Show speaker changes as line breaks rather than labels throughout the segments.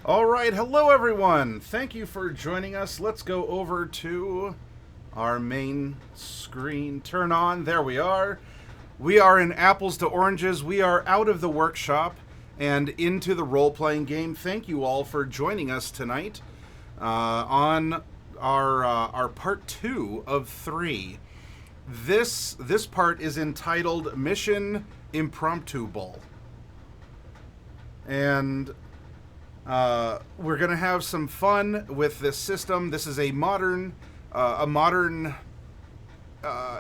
All right, hello everyone. Thank you for joining us. Let's go over to our main screen. Turn on. There we are. We are in apples to oranges. We are out of the workshop and into the role-playing game. Thank you all for joining us tonight on our part 2 of 3. This part is entitled Mission Impromptu. And we're going to have some fun with this system. This is a modern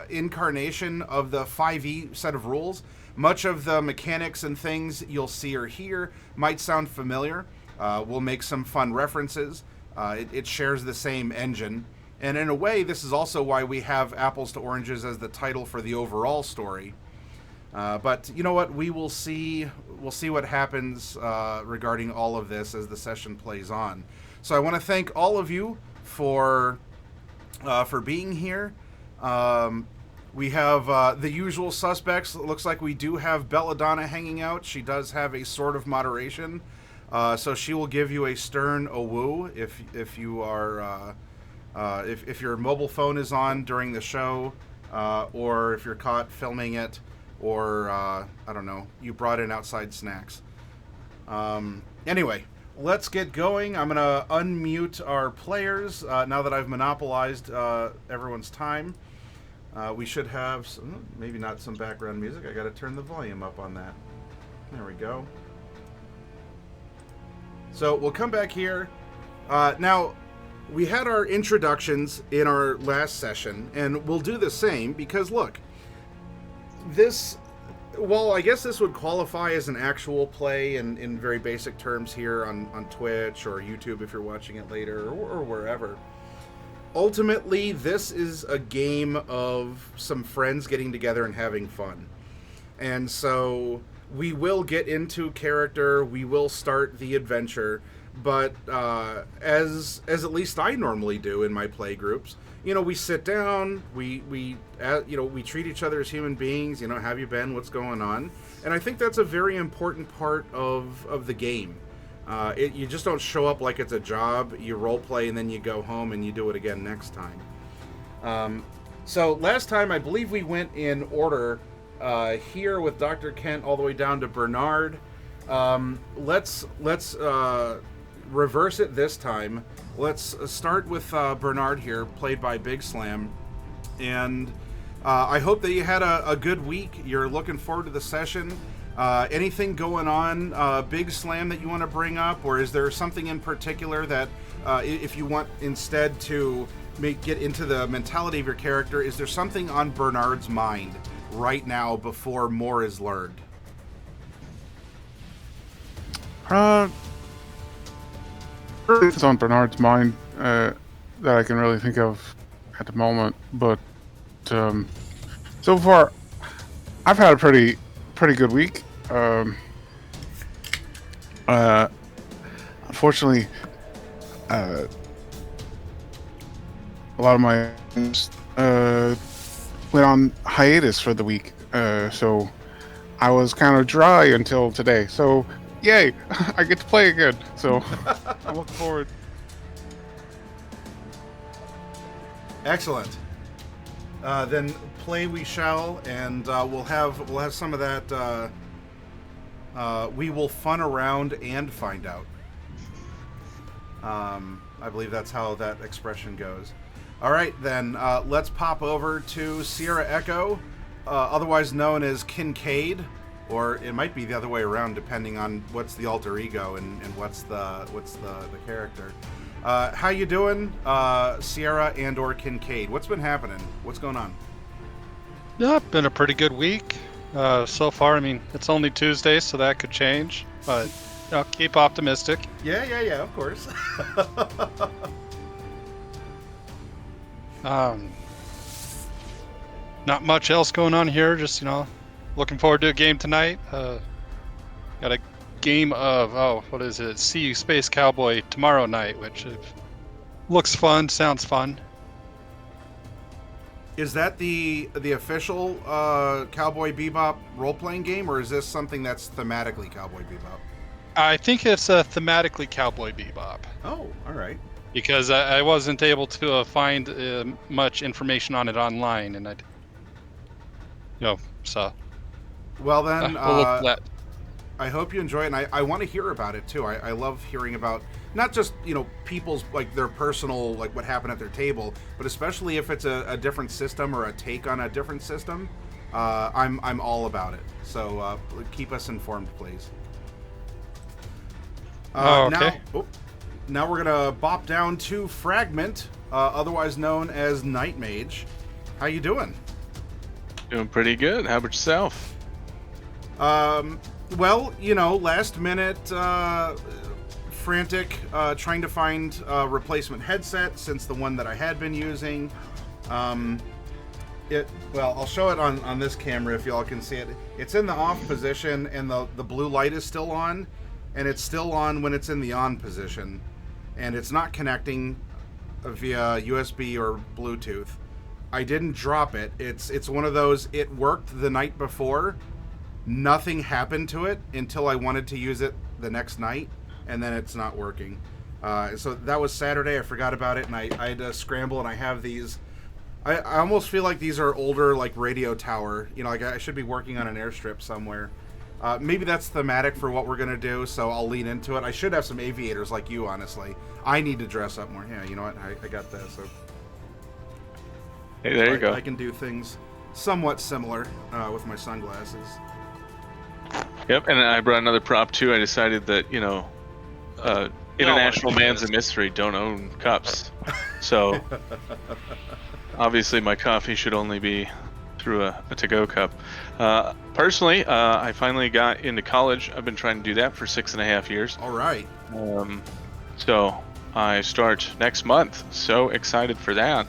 incarnation of the 5e set of rules. Much of the mechanics and things you'll see or hear might sound familiar. We'll make some fun references. It shares the same engine. And in a way, this is also why we have Apples to Oranges as the title for the overall story. But you know what? We'll see what happens regarding all of this as the session plays on. So I want to thank all of you for being here. We have the usual suspects. It looks like we do have Belladonna hanging out. She does have a sword of moderation, so she will give you a stern woo if you are if your mobile phone is on during the show, or if you're caught filming it. Or, I don't know, you brought in outside snacks. Anyway, let's get going. I'm going to unmute our players now that I've monopolized everyone's time. We should have, maybe not some background music. I got to turn the volume up on that. There we go. So we'll come back here. Now, we had our introductions in our last session, and we'll do the same because, look, well, I guess this would qualify as an actual play in very basic terms here on Twitch or YouTube if you're watching it later or wherever. Ultimately, this is a game of some friends getting together and having fun. And so we will get into character, we will start the adventure, but as at least I normally do in my play groups, we sit down, we treat each other as human beings, have you been, what's going on? And I think that's a very important part of the game. You just don't show up like it's a job, you role play, and then you go home and you do it again next time. So last time, I believe we went in order here with Dr. Kent all the way down to Bernard. Let's reverse it this time. Let's start with Bernard here, played by Big Slam. And I hope that you had a good week. You're looking forward to the session. Anything going on, Big Slam, that you want to bring up? Or is there something in particular that, if you want instead to get into the mentality of your character, is there something on Bernard's mind right now before more is learned?
It's on Bernard's mind that I can really think of at the moment, but so far I've had a pretty good week. Unfortunately, a lot of my went on hiatus for the week, so I was kind of dry until today. So yay, I get to play again, so I look forward.
Excellent. Then play we shall, and we'll have some of that. We will fun around and find out. I believe that's how that expression goes. All right, then let's pop over to Sierra Echo, otherwise known as Kincaid. Or it might be the other way around, depending on what's the alter ego and what's the character. How you doing, Sierra and or Kincaid? What's been happening? What's going on?
Yeah, been a pretty good week so far. I mean, it's only Tuesday, so that could change. But keep optimistic.
Yeah, of course.
Not much else going on here. Just looking forward to a game tonight. Got a game of, what is it? See You Space Cowboy tomorrow night, which looks fun, sounds fun.
Is that the official Cowboy Bebop role-playing game, or is this something that's thematically Cowboy Bebop?
I think it's thematically Cowboy Bebop.
Oh, all right.
Because I wasn't able to find much information on it online, and so
Well then,
we'll look for that.
I hope you enjoy it, and I want to hear about it too. I love hearing about not just people's like their personal like what happened at their table, but especially if it's a different system or a take on a different system. I'm all about it. So keep us informed, please.
Okay.
Now we're gonna bop down to Fragment, otherwise known as Night Mage. How you doing?
Doing pretty good. How about yourself?
Well, last minute, frantic, trying to find a replacement headset since the one that I had been using. Well, I'll show it on this camera if y'all can see it. It's in the off position, and the blue light is still on, and it's still on when it's in the on position, and it's not connecting via USB or Bluetooth. I didn't drop it. It's one of those, it worked the night before. Nothing happened to it until I wanted to use it the next night, and then it's not working. So that was Saturday. I forgot about it, and I had to scramble, and I have these. I almost feel like these are older, like radio tower. Like I should be working on an airstrip somewhere. Maybe that's thematic for what we're going to do, so I'll lean into it. I should have some aviators like you, honestly. I need to dress up more. Yeah, you know what? I got this. So.
Hey, there you go.
I can do things somewhat similar with my sunglasses.
Yep, and I brought another prop too. I decided that international man's a mystery, don't own cups. So obviously my coffee should only be through a to-go cup. Personally, I finally got into college. I've been trying to do that for 6.5 years.
All right.
So I start next month. So excited for that.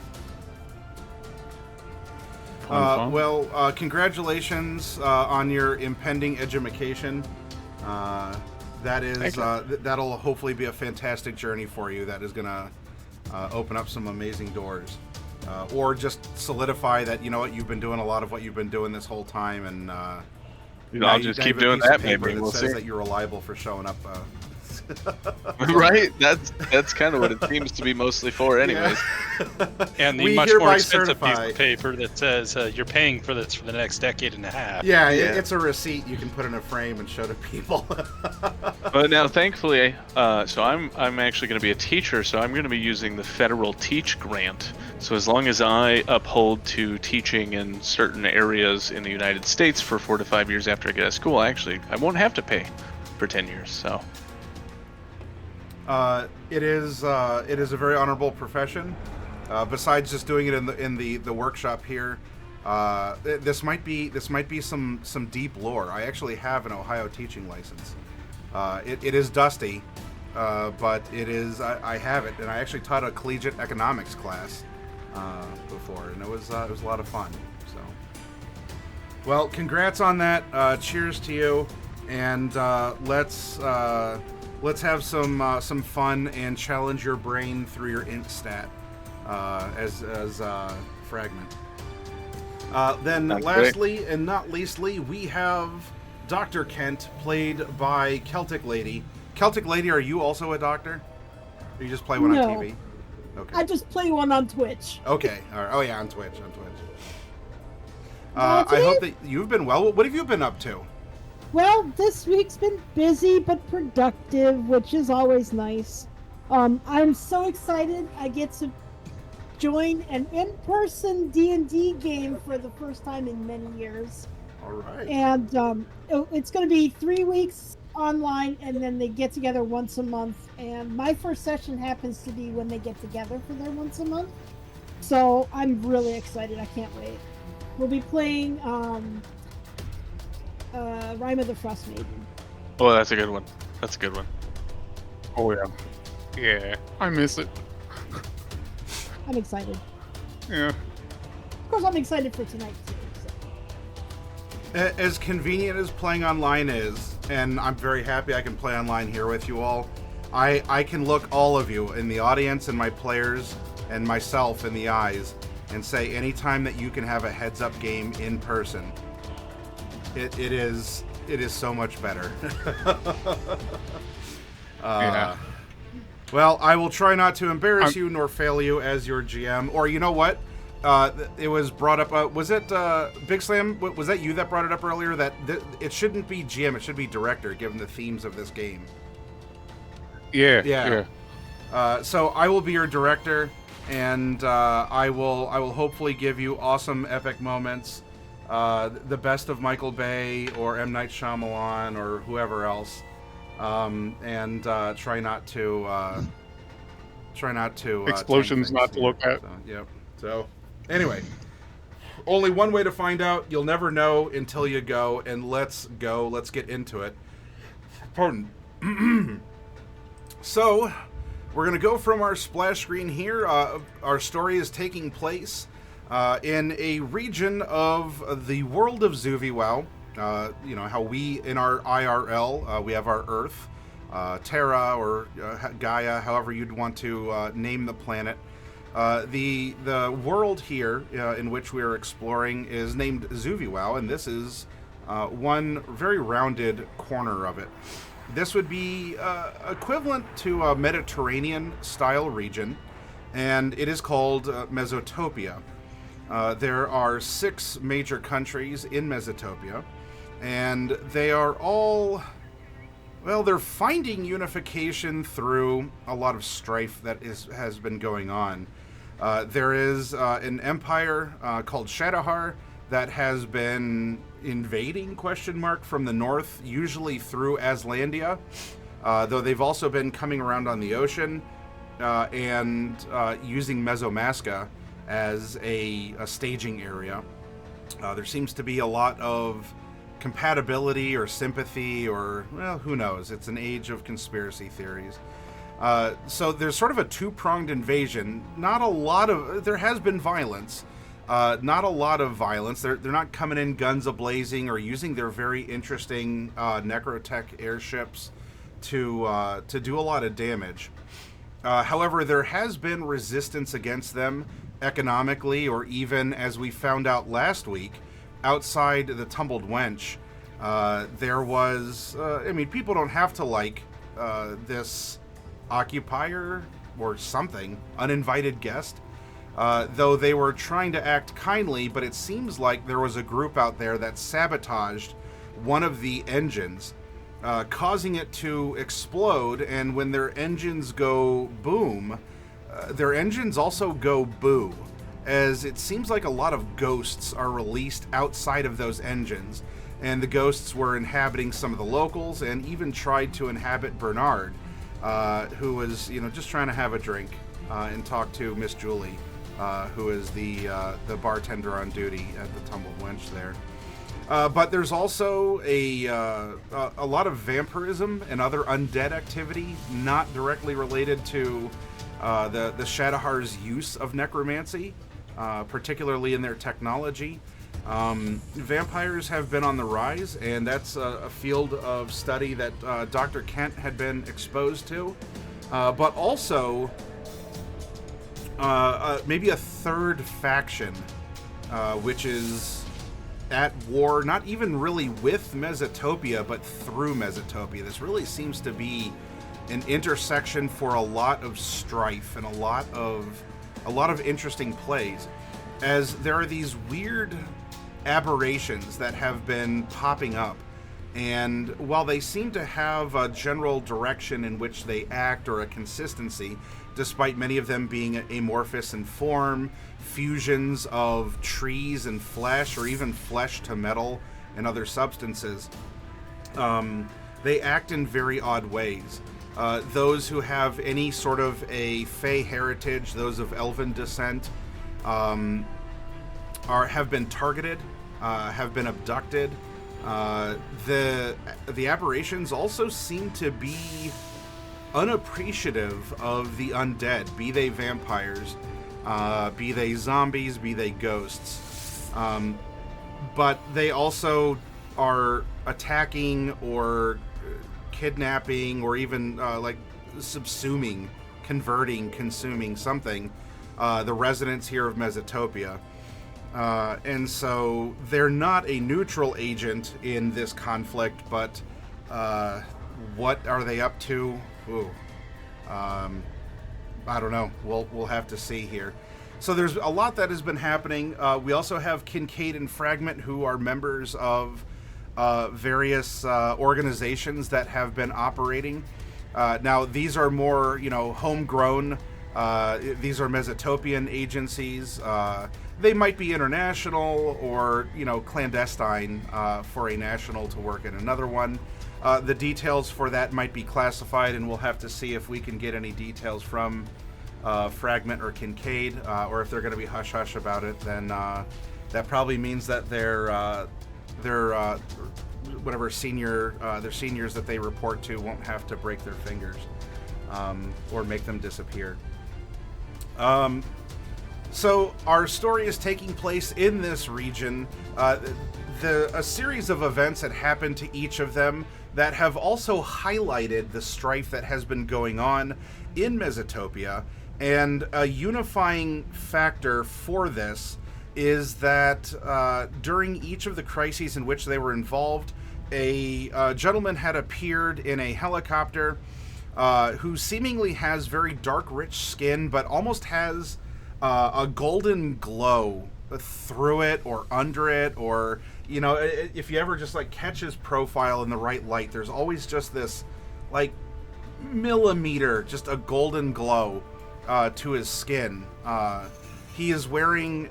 Well, congratulations on your impending edumacation. That is that'll hopefully be a fantastic journey for you. That is gonna open up some amazing doors, or just solidify that you've been doing a lot of what you've been doing this whole time, and
I'll just keep doing that. Maybe
that
we'll
says
see.
that you're reliable for showing up.
Right? That's kind of what it seems to be mostly for, anyways.
Yeah.
And the
We
much
hereby
more expensive
certify.
piece of paper that says you're paying for this for the next decade and a half.
Yeah,
Yeah.
it's a receipt you can put in a frame and show to people.
But now, thankfully, so I'm actually going to be a teacher, so I'm going to be using the federal Teach Grant. So as long as I uphold to teaching in certain areas in the United States for 4 to 5 years after I get out of school, I won't have to pay for 10 years. So.
It is a very honorable profession. Besides just doing it in the workshop here, this might be some deep lore. I actually have an Ohio teaching license. It is dusty, but it is. I have it, and I actually taught a collegiate economics class before, and it was a lot of fun. So, well, congrats on that. Cheers to you, and let's have some fun and challenge your brain through your int stat as Fragment. Then lastly and not leastly, we have Dr. Kent, played by Celtic Lady. Celtic Lady, are you also a doctor? Or you just play one on TV? Okay.
I just play one on Twitch.
Okay. All right. Oh yeah, on Twitch. I hope that you've been well. What have you been up to?
Well, this week's been busy but productive, which is always nice. I'm so excited I get to join an in-person D&D game for the first time in many years.
All right.
And it's going to be 3 weeks online, and then they get together once a month. And my first session happens to be when they get together for their once a month. So I'm really excited. I can't wait. We'll be playing Rime of the Frost Maiden.
Oh, that's a good one.
Oh yeah.
Yeah.
I miss it.
I'm excited.
Yeah.
Of course, I'm excited for tonight too. So.
As convenient as playing online is, and I'm very happy I can play online here with you all, I can look all of you in the audience and my players and myself in the eyes and say anytime that you can have a heads-up game in person, it is is so much better.
Yeah.
Well, I will try not to embarrass you nor fail you as your GM. Or you know what? It was brought up. Was it Big Slam? Was that you that brought it up earlier? That it shouldn't be GM. It should be director, given the themes of this game.
Yeah.
So I will be your director, and I will hopefully give you awesome, epic moments, the best of Michael Bay or M. Night Shyamalan or whoever else, and try not to
Explosions
tank
not
things
to look
here.
at.
So, yep. So anyway, only one way to find out. You'll never know until you go. And let's go. Let's get into it. Pardon. So, we're going to go from our splash screen here. Our story is taking place in a region of the world of Zuviwow. You know, how we, in our IRL, we have our Earth, Terra, or Gaia, however you'd want to name the planet. The world here in which we are exploring is named Zuviwow, and this is one very rounded corner of it. This would be equivalent to a Mediterranean-style region, and it is called Mesotopia. There are 6 major countries in Mesotopia, and they are all, well, they're finding unification through a lot of strife that has been going on. There is an empire called Shadowhar that has been invading, from the north, usually through Aslandia, though they've also been coming around on the ocean and using Mesomasca as a staging area. There seems to be a lot of compatibility or sympathy, or, well, who knows? It's an age of conspiracy theories. So there's sort of a two-pronged invasion. There has been violence. Not a lot of violence. They're not coming in guns a-blazing or using their very interesting Necrotech airships to do a lot of damage. However, there has been resistance against them economically, or even, as we found out last week, outside the Tumbled Wench. There was... people don't have to like this occupier or something, uninvited guest. Though they were trying to act kindly, but it seems like there was a group out there that sabotaged one of the engines, causing it to explode, and when their engines go boom, their engines also go boo, as it seems like a lot of ghosts are released outside of those engines, and the ghosts were inhabiting some of the locals, and even tried to inhabit Bernard, who was, just trying to have a drink and talk to Miss Julie. Who is the bartender on duty at the Tumbled Wench there. But there's also a lot of vampirism and other undead activity, not directly related to the Shadowhar's use of necromancy, particularly in their technology. Vampires have been on the rise, and that's a field of study that Dr. Kent had been exposed to. But also... maybe a third faction, which is at war, not even really with Mesotopia, but through Mesotopia. This really seems to be an intersection for a lot of strife and a lot of interesting plays, as there are these weird aberrations that have been popping up. And while they seem to have a general direction in which they act, or a consistency, despite many of them being amorphous in form, fusions of trees and flesh, or even flesh to metal and other substances, they act in very odd ways. Those who have any sort of a Fey heritage, those of Elven descent, have been targeted, have been abducted. The aberrations also seem to be unappreciative of the undead, be they vampires, be they zombies, be they ghosts. But they also are attacking or kidnapping, or even subsuming, converting, consuming something, the residents here of Mesotopia. And so they're not a neutral agent in this conflict, but what are they up to? Ooh. I don't know. We'll have to see here. So there's a lot that has been happening. We also have Kincaid and Fragment, who are members of various organizations that have been operating. Now, these are more, homegrown. These are Mesotopian agencies. They might be international or, clandestine for a national to work in another one. The details for that might be classified, and we'll have to see if we can get any details from Fragment or Kincaid, or if they're going to be hush-hush about it. Then that probably means that they're whatever their seniors that they report to won't have to break their fingers or make them disappear. So our story is taking place in this region. A series of events had happened to each of them that have also highlighted the strife that has been going on in Mesotopia. And a unifying factor for this is that during each of the crises in which they were involved, a gentleman had appeared in a helicopter who seemingly has very dark, rich skin, but almost has a golden glow through it or under it, or if you ever just catch his profile in the right light, there's always just this millimeter, just a golden glow to his skin. He is wearing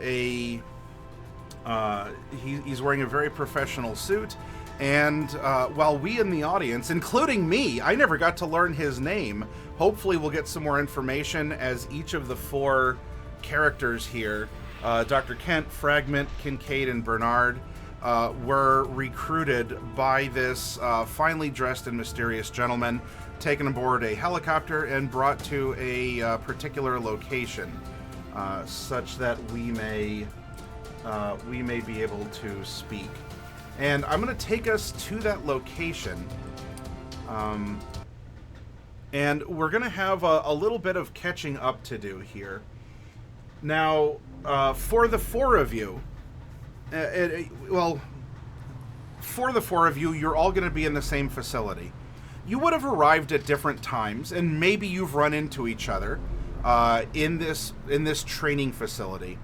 he's wearing a very professional suit, and while we in the audience, including me, I never got to learn his name. Hopefully we'll get some more information as each of the four characters here, Dr. Kent, Fragment, Kincaid, and Bernard, were recruited by this finely dressed and mysterious gentleman, taken aboard a helicopter and brought to a particular location, such that we may be able to speak. And I'm going to take us to that location, and we're going to have a little bit of catching up to do here. Now, for the four of you, you're all going to be in the same facility. You would have arrived at different times, and maybe you've run into each other in this training facility.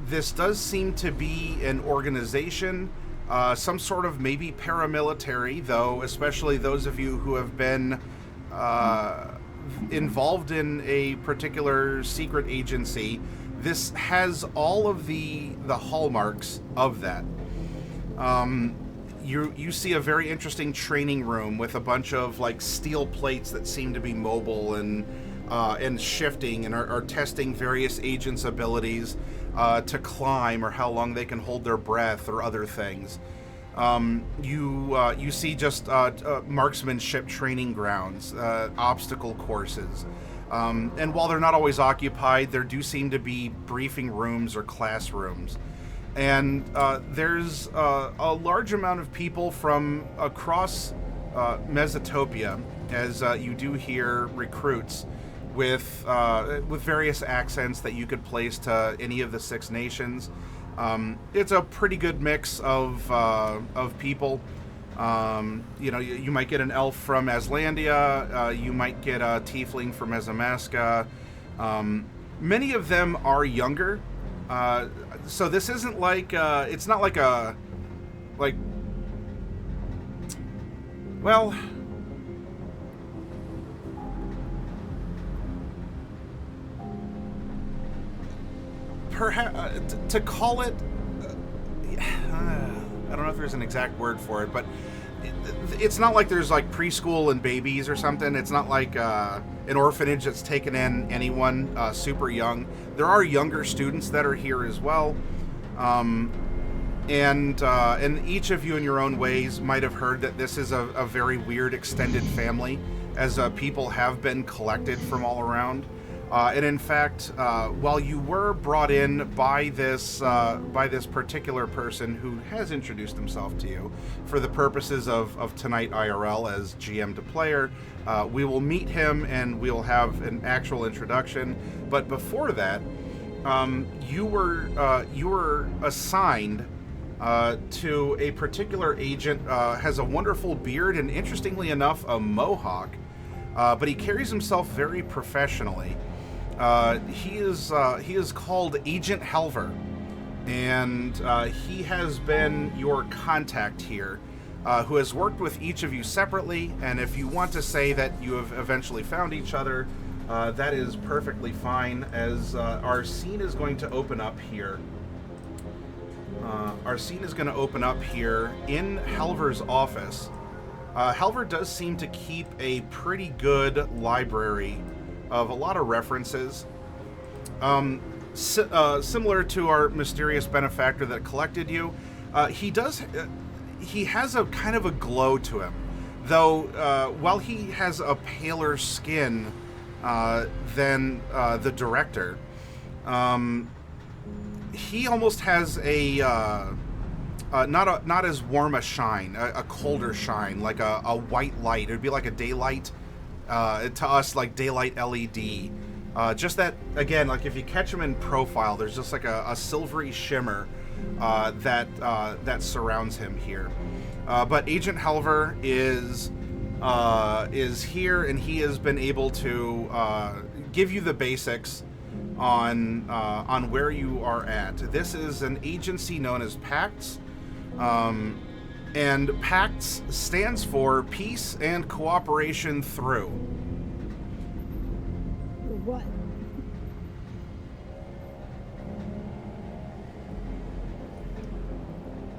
This does seem to be an organization, some sort of maybe paramilitary, though, especially those of you who have been involved in a particular secret agency. This has all of the hallmarks of that. You see a very interesting training room with a bunch of steel plates that seem to be mobile and shifting and are testing various agents' abilities to climb or how long they can hold their breath or other things. You see just marksmanship training grounds, obstacle courses. And while they're not always occupied, there do seem to be briefing rooms or classrooms. And there's a large amount of people from across Mesotopia, as you do hear recruits with various accents that you could place to any of the Six Nations. It's a pretty good mix of people. You might get an elf from Aslandia. You might get a tiefling from Azamaska. Many of them are younger. So this isn't it's not well, perhaps to call it, I don't know if there's an exact word for it, but it's not like there's preschool and babies or something. It's not like an orphanage that's taken in anyone super young. There are younger students that are here as well, and each of you in your own ways might have heard that this is a very weird extended family, as people have been collected from all around. And in fact, while you were brought in by this particular person who has introduced himself to you for the purposes of tonight IRL as GM to player, we will meet him and we'll have an actual introduction. But before that, you were assigned to a particular agent. Has a wonderful beard and, interestingly enough, a mohawk. But he carries himself very professionally. He is called Agent Helver, and he has been your contact here, who has worked with each of you separately. And if you want to say that you have eventually found each other, that is perfectly fine, as our scene is going to open up here. Our scene is going to open up here in Helver's office. Helver does seem to keep a pretty good library of a lot of references. Similar to our mysterious benefactor that collected you, he has a kind of a glow to him. Though, while he has a paler skin than the director, he almost has a not as warm a shine, a colder shine, like a white light. It would be like a daylight, to us, like daylight LED. Just that, again, like if you catch him in profile, there's just like a silvery shimmer that surrounds him here. But Agent Helver is here, and he has been able to give you the basics on where you are at. This is an agency known as PACTS. And PACTS stands for Peace and Cooperation Through.
What?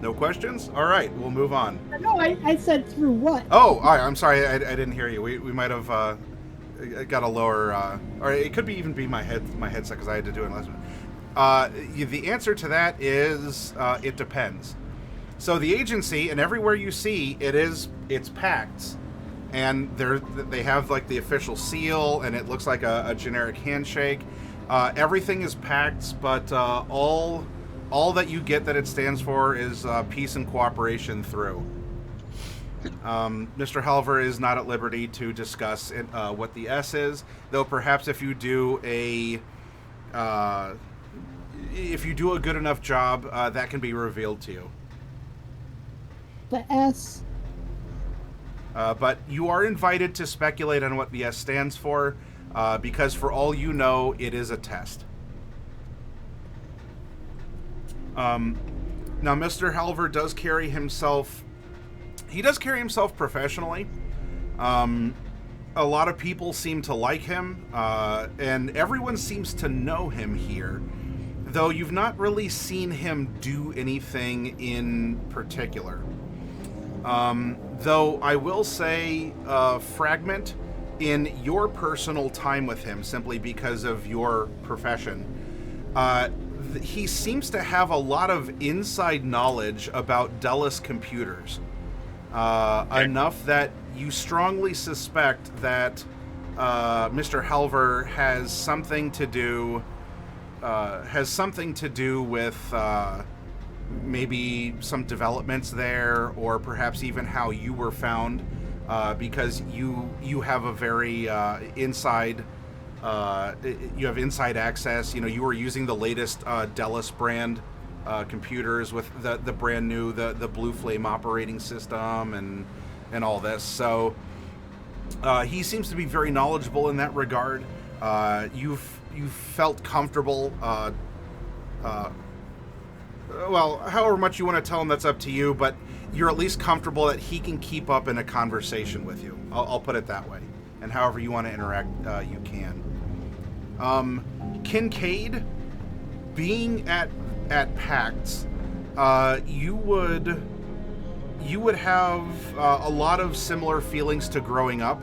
No questions? All right, we'll move on.
No, I said through what?
Oh, all right, I'm sorry, I didn't hear you. We might have got a lower, or it could be even be my headset, because I had to do it last minute. The answer to that is it depends. So the agency, and everywhere you see it's PACTS, and they have like the official seal, and it looks like a generic handshake. Everything is PACTS, but all that you get that it stands for is Peace and Cooperation Through. Mr. Helver is not at liberty to discuss what the S is, though perhaps if you do a good enough job, that can be revealed to you.
The S.
But you are invited to speculate on what the S stands for, because for all you know, it is a test. Now, Mr. Helver does carry himself professionally. A lot of people seem to like him, and everyone seems to know him here, though you've not really seen him do anything in particular. Though I will say, Fragment, in your personal time with him, simply because of your profession, he seems to have a lot of inside knowledge about Dulles computers. Enough that you strongly suspect that Mr. Helver has something to do with maybe some developments there, or perhaps even how you were found, because you have a very inside access. You know, you were using the latest Dulles brand computers with the brand new the Blue Flame operating system and all this. So he seems to be very knowledgeable in that regard. You've felt comfortable. Well, however much you want to tell him, that's up to you, but you're at least comfortable that he can keep up in a conversation with you. I'll put it that way. And however you want to interact, you can. Kincaid, being at PACTS, you would have a lot of similar feelings to growing up,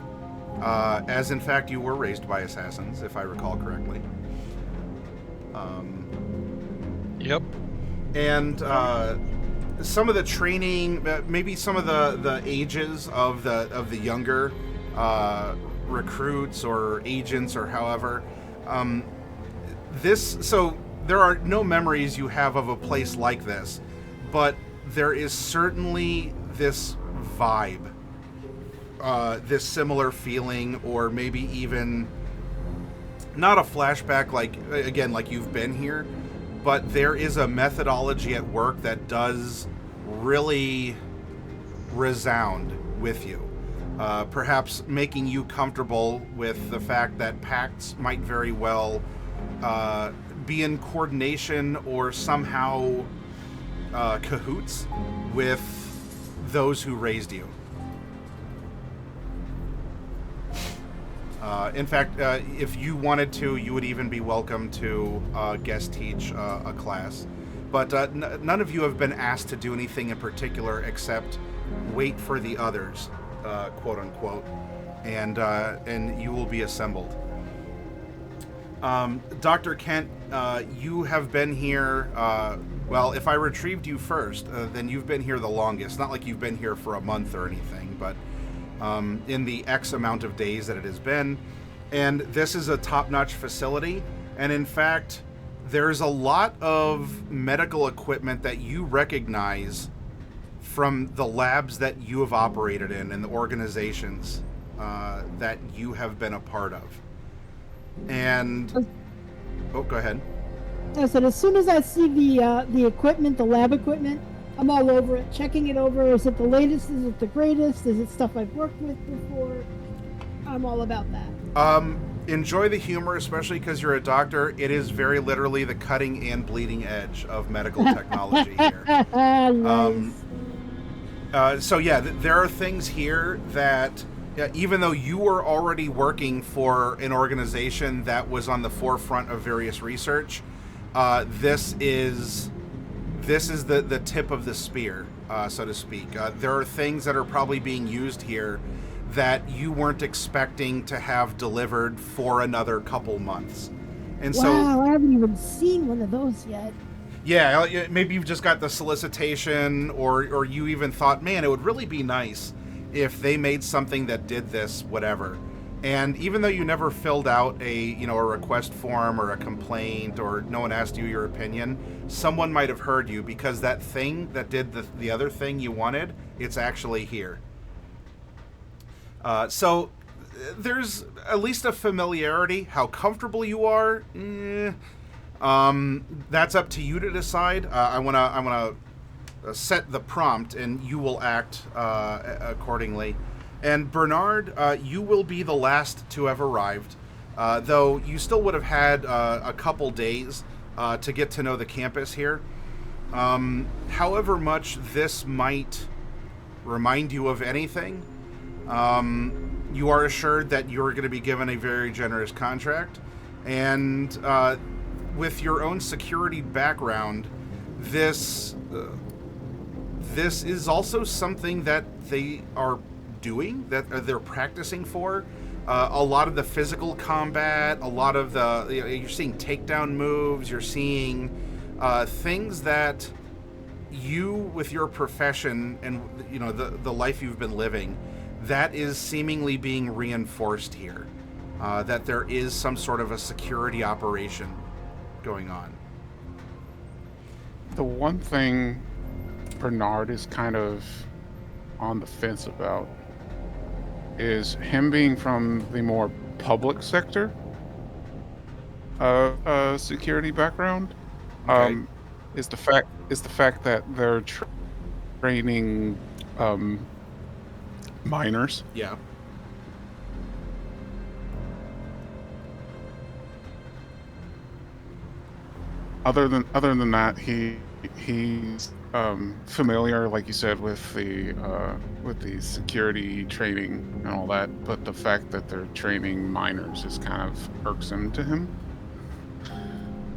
as in fact you were raised by assassins, if I recall correctly.
Yep.
And some of the training, maybe some of the ages of the younger recruits or agents or however. So there are no memories you have of a place like this, but there is certainly this vibe, this similar feeling, or maybe even not a flashback like again like you've been here, but there is a methodology at work that does really resound with you. Perhaps making you comfortable with the fact that pacts might very well be in coordination or somehow cahoots with those who raised you. In fact, if you wanted to, you would even be welcome to guest teach a class. But none of you have been asked to do anything in particular except wait for the others, quote unquote, and you will be assembled. Dr. Kent, you have been here. Well, if I retrieved you first, then you've been here the longest. Not like you've been here for a month or anything, but in the X amount of days that it has been. And this is a top-notch facility. And in fact, there's a lot of medical equipment that you recognize from the labs that you have operated in and the organizations that you have been a part of. And oh, go ahead.
I said, as soon as I see the equipment, the lab equipment, I'm all over it, checking it over. Is it the latest? Is it the greatest? Is it stuff I've worked with before? I'm all about that.
Enjoy the humor, especially because you're a doctor. It is very literally the cutting and bleeding edge of medical technology here.
Nice.
So yeah, there are things here that even though you were already working for an organization that was on the forefront of various research, this is the tip of the spear, so to speak. There are things that are probably being used here that you weren't expecting to have delivered for another couple months. And
wow, I haven't even seen one of those yet.
Yeah, maybe you've just got the solicitation, or you even thought, man, it would really be nice if they made something that did this, whatever. And even though you never filled out a request form or a complaint, or no one asked you your opinion, someone might have heard you, because that thing that did the other thing you wanted, it's actually here. So there's at least a familiarity. How comfortable you are, that's up to you to decide. I wanna set the prompt, and you will act accordingly. And Bernard, you will be the last to have arrived, though you still would have had a couple days to get to know the campus here. However much this might remind you of anything, you are assured that you're going to be given a very generous contract, and with your own security background, this is also something that they are doing, that they're practicing for. A lot of the physical combat, a lot of you're seeing takedown moves, you're seeing things that you, with your profession and the life you've been living, that is seemingly being reinforced here. That there is some sort of a security operation going on.
The one thing Bernard is kind of on the fence about is him being from the more public sector security background.
Okay.
Is the fact that they're training minors.
Yeah.
Other than that, he's familiar, like you said, with the security training and all that. But the fact that they're training minors is kind of irksome to him,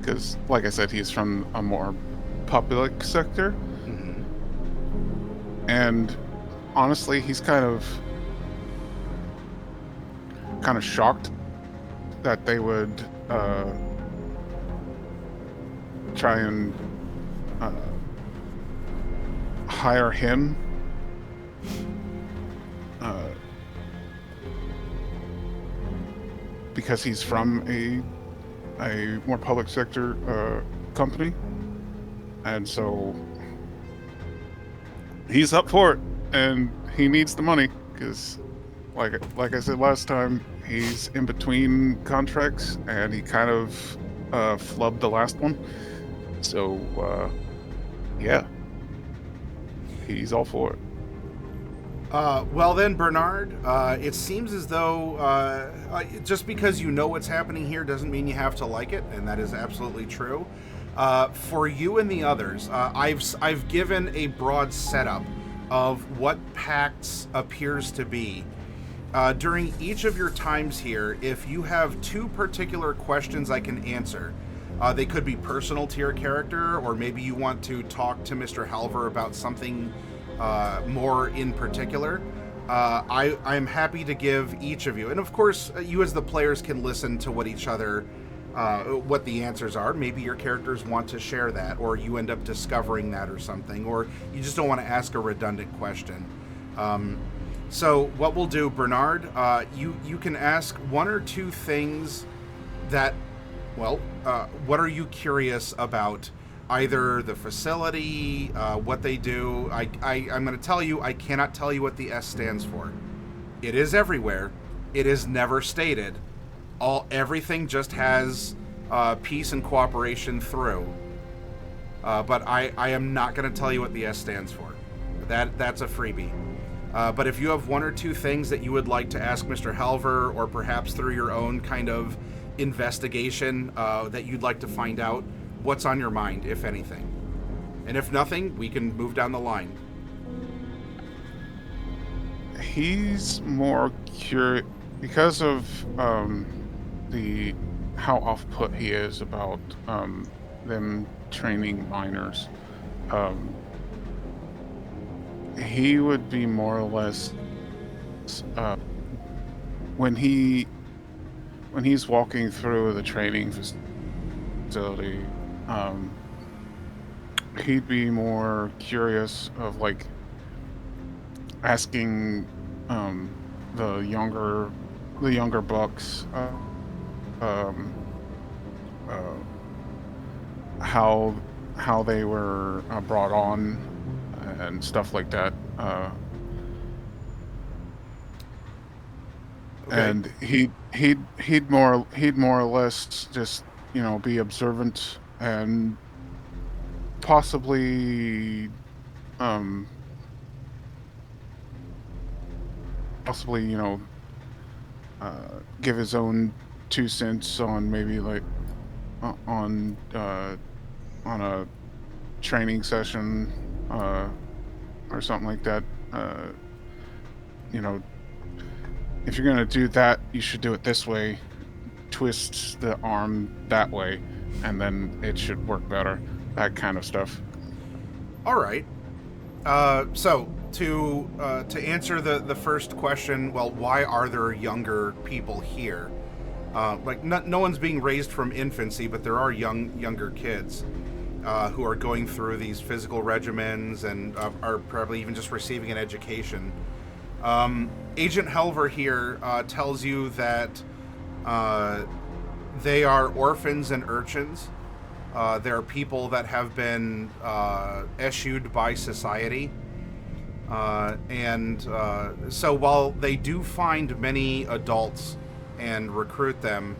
because, like I said, he's from a more public sector,
Mm-hmm.
and honestly, he's kind of shocked that they would try and hire him because he's from a more public sector company, and so he's up for it, and he needs the money because like I said last time, he's in between contracts, and he kind of flubbed the last one. So yeah, he's all for it.
Well then, Bernard, it seems as though just because you know what's happening here doesn't mean you have to like it, and that is absolutely true. For you and the others, I've given a broad setup of what PAX appears to be. During each of your times here, if you have two particular questions I can answer, they could be personal to your character, or maybe you want to talk to Mr. Halver about something more in particular. I am happy to give each of you, and of course, you as the players can listen to what each other, what the answers are. Maybe your characters want to share that, or you end up discovering that or something, or you just don't want to ask a redundant question. So what we'll do, Bernard, you can ask one or two things that, well, what are you curious about? Either the facility, what they do. I'm going to tell you, I cannot tell you what the S stands for. It is everywhere. It is never stated. Everything just has peace and cooperation through. But I am not going to tell you what the S stands for. That's a freebie. But if you have one or two things that you would like to ask Mr. Halver, or perhaps through your own kind of investigation that you'd like to find out, what's on your mind, if anything? And if nothing, we can move down the line.
He's more curious because of how off-put he is about them training minors. He would be more or less when he's walking through the training facility. He'd be more curious of like asking the younger bucks how they were brought on and stuff like that.
Okay.
And he'd more or less just, you know, be observant and possibly you know, give his own 2 cents on maybe like on a training session or something like that. You know, if you're gonna do that, you should do it this way. Twist the arm that way, and then it should work better. That kind of stuff.
All right. So to answer the first question, well, why are there younger people here? Like no one's being raised from infancy, but there are younger kids who are going through these physical regimens and are probably even just receiving an education. Agent Helver here tells you that they are orphans and urchins. They're people that have been eschewed by society. So while they do find many adults and recruit them,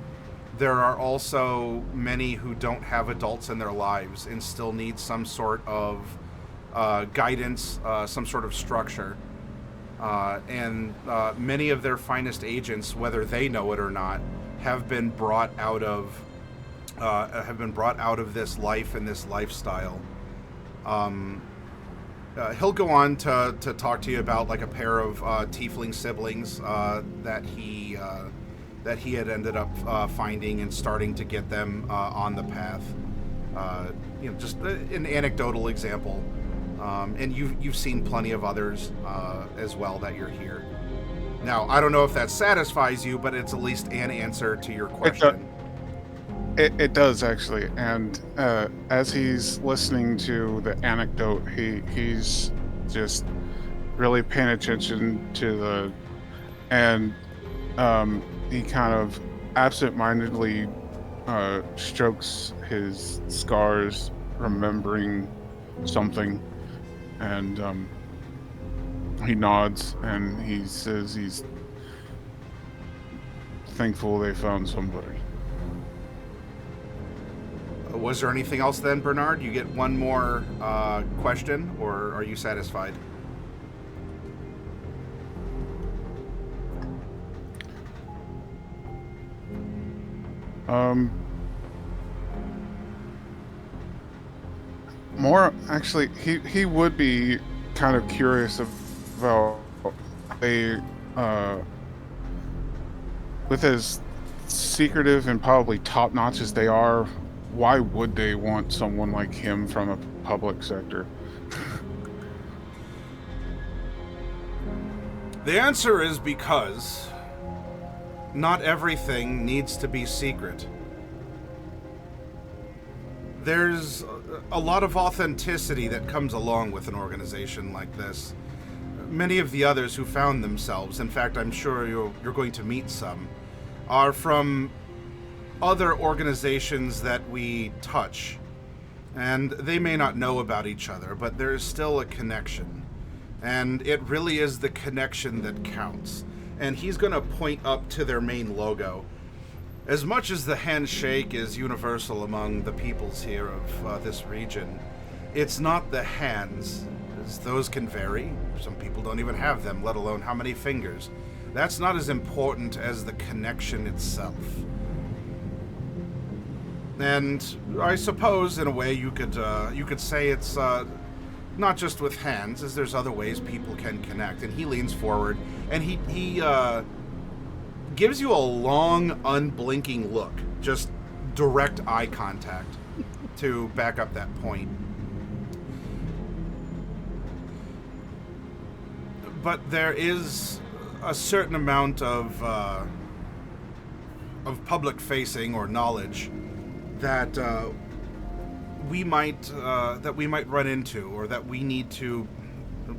there are also many who don't have adults in their lives and still need some sort of guidance, some sort of structure. Many of their finest agents, whether they know it or not, have been brought out of this life and this lifestyle. He'll go on to talk to you about like a pair of tiefling siblings that he had ended up finding and starting to get them on the path. You know, just an anecdotal example. And you've seen plenty of others as well that you're here. Now, I don't know if that satisfies you, but it's at least an answer to your question.
It does actually, and as he's listening to the anecdote, he's just really paying attention to he kind of absent-mindedly strokes his scars, remembering something, and he nods and he says he's thankful they found somebody.
Was there anything else then, Bernard? You get one more question, or are you satisfied?
More actually, he would be kind of curious about a with as secretive and probably top notch as they are, why would they want someone like him from a public sector?
The answer is because not everything needs to be secret. There's a lot of authenticity that comes along with an organization like this. Many of the others who found themselves, in fact, I'm sure you're going to meet some, are from other organizations that we touch. And they may not know about each other, but there is still a connection. And it really is the connection that counts. And he's going to point up to their main logo. As much as the handshake is universal among the peoples here of this region, it's not the hands, as those can vary. Some people don't even have them, let alone how many fingers. That's not as important as the connection itself. And I suppose, in a way, you could say it's not just with hands, as there's other ways people can connect. And he leans forward, and he gives you a long, unblinking look, just direct eye contact to back up that point. But there is a certain amount of public facing or knowledge that we might run into, or that we need to.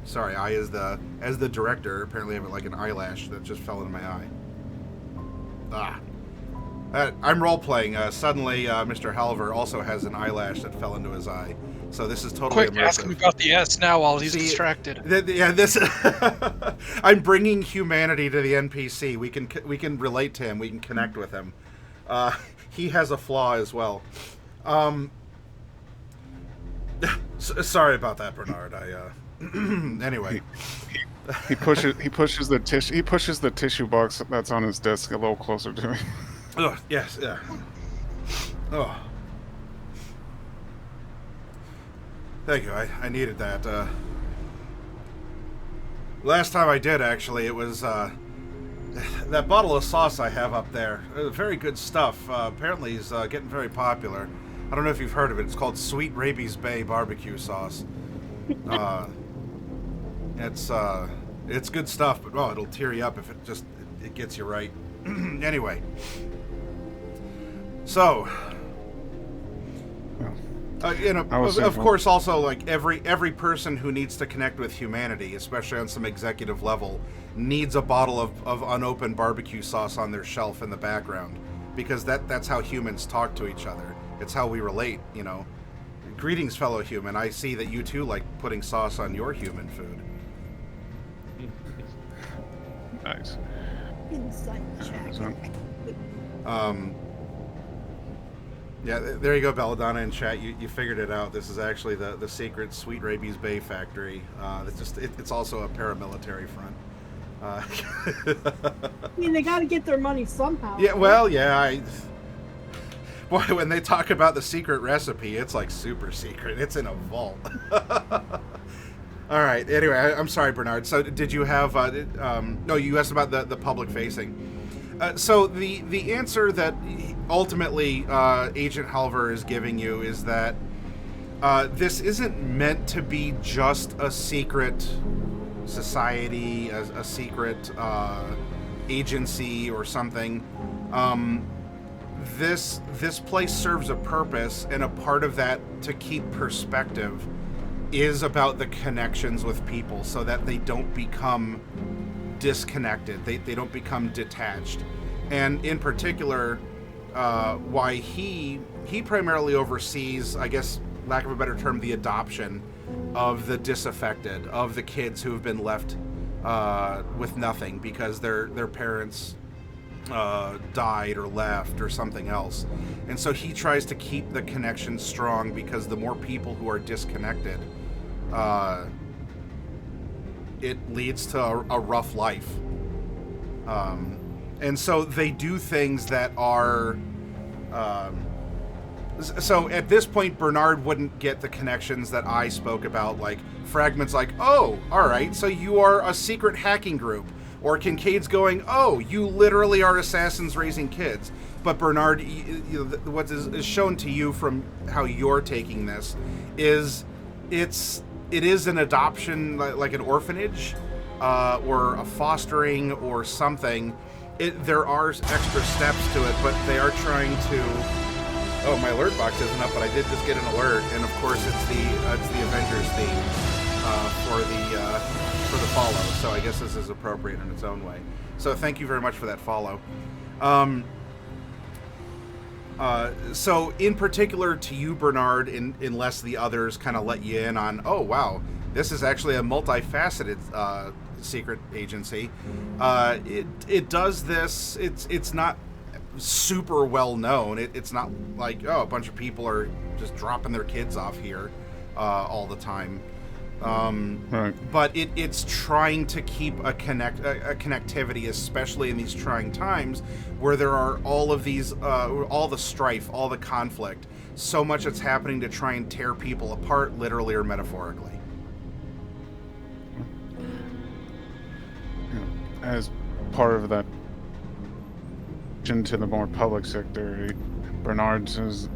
Sorry, I as the director apparently have like an eyelash that just fell into my eye. I'm role-playing. Suddenly, Mr. Halver also has an eyelash that fell into his eye. So this is totally
Quick,
immersive.
ask him about the S now while he's distracted.
This I'm bringing humanity to the NPC. We can relate to him. We can connect with him. He has a flaw as well. Sorry about that, Bernard. Anyway.
He pushes the tissue box that's on his desk a little closer to me.
Oh, yes, yeah. Oh. Thank you. I needed that. Last time I did, actually, it was that bottle of sauce I have up there. Very good stuff. Apparently, it's getting very popular. I don't know if you've heard of it. It's called Sweet Rabies Bay barbecue sauce. It's good stuff, but it'll tear you up if it gets you right. Anyway, so of course, also like every person who needs to connect with humanity, especially on some executive level, needs a bottle of unopened barbecue sauce on their shelf in the background, because that's how humans talk to each other. It's how we relate. Greetings, fellow human. I see that you too like putting sauce on your human food.
Nice.
Insight check.
Yeah, there you go, Belladonna in chat. You figured it out. This is actually the secret Sweet Rabies Bay factory. It's also a paramilitary front.
I mean, they got to get their money somehow.
Yeah, well, yeah. Boy, when they talk about the secret recipe, it's like super secret. It's in a vault. All right. Anyway, I'm sorry, Bernard. So, did you have? No, you asked about the public facing. So the answer that ultimately Agent Halver is giving you is that this isn't meant to be just a secret society, a secret agency or something. This place serves a purpose, and a part of that, to keep perspective, is about the connections with people, so that they don't become disconnected, they don't become detached. And in particular, why he primarily oversees, I guess, lack of a better term, the adoption of the disaffected, of the kids who have been left with nothing because their parents died or left or something else. And so he tries to keep the connection strong, because the more people who are disconnected, it leads to a rough life. And so they do things that are... so at this point, Bernard wouldn't get the connections that I spoke about, like Fragment's like, oh, all right, so you are a secret hacking group. Or Kincaid's going, oh, you literally are assassins raising kids. But Bernard, what is shown to you from how you're taking this is it is an adoption, like an orphanage, or a fostering or something. There are extra steps to it, but they are trying to... Oh, my alert box isn't up, but I did just get an alert, and of course it's the Avengers theme for the follow. So I guess this is appropriate in its own way. So thank you very much for that follow. So in particular to you, Bernard, unless the others kind of let you in on, oh wow, this is actually a multifaceted secret agency. It does this. It's not super well known. It's not like, oh, a bunch of people are just dropping their kids off here all the time.
Right.
But it's trying to keep a connectivity, especially in these trying times where there are all of these, all the strife, all the conflict, so much that's happening to try and tear people apart, literally or metaphorically.
As part of that into the more public sector, Bernard says,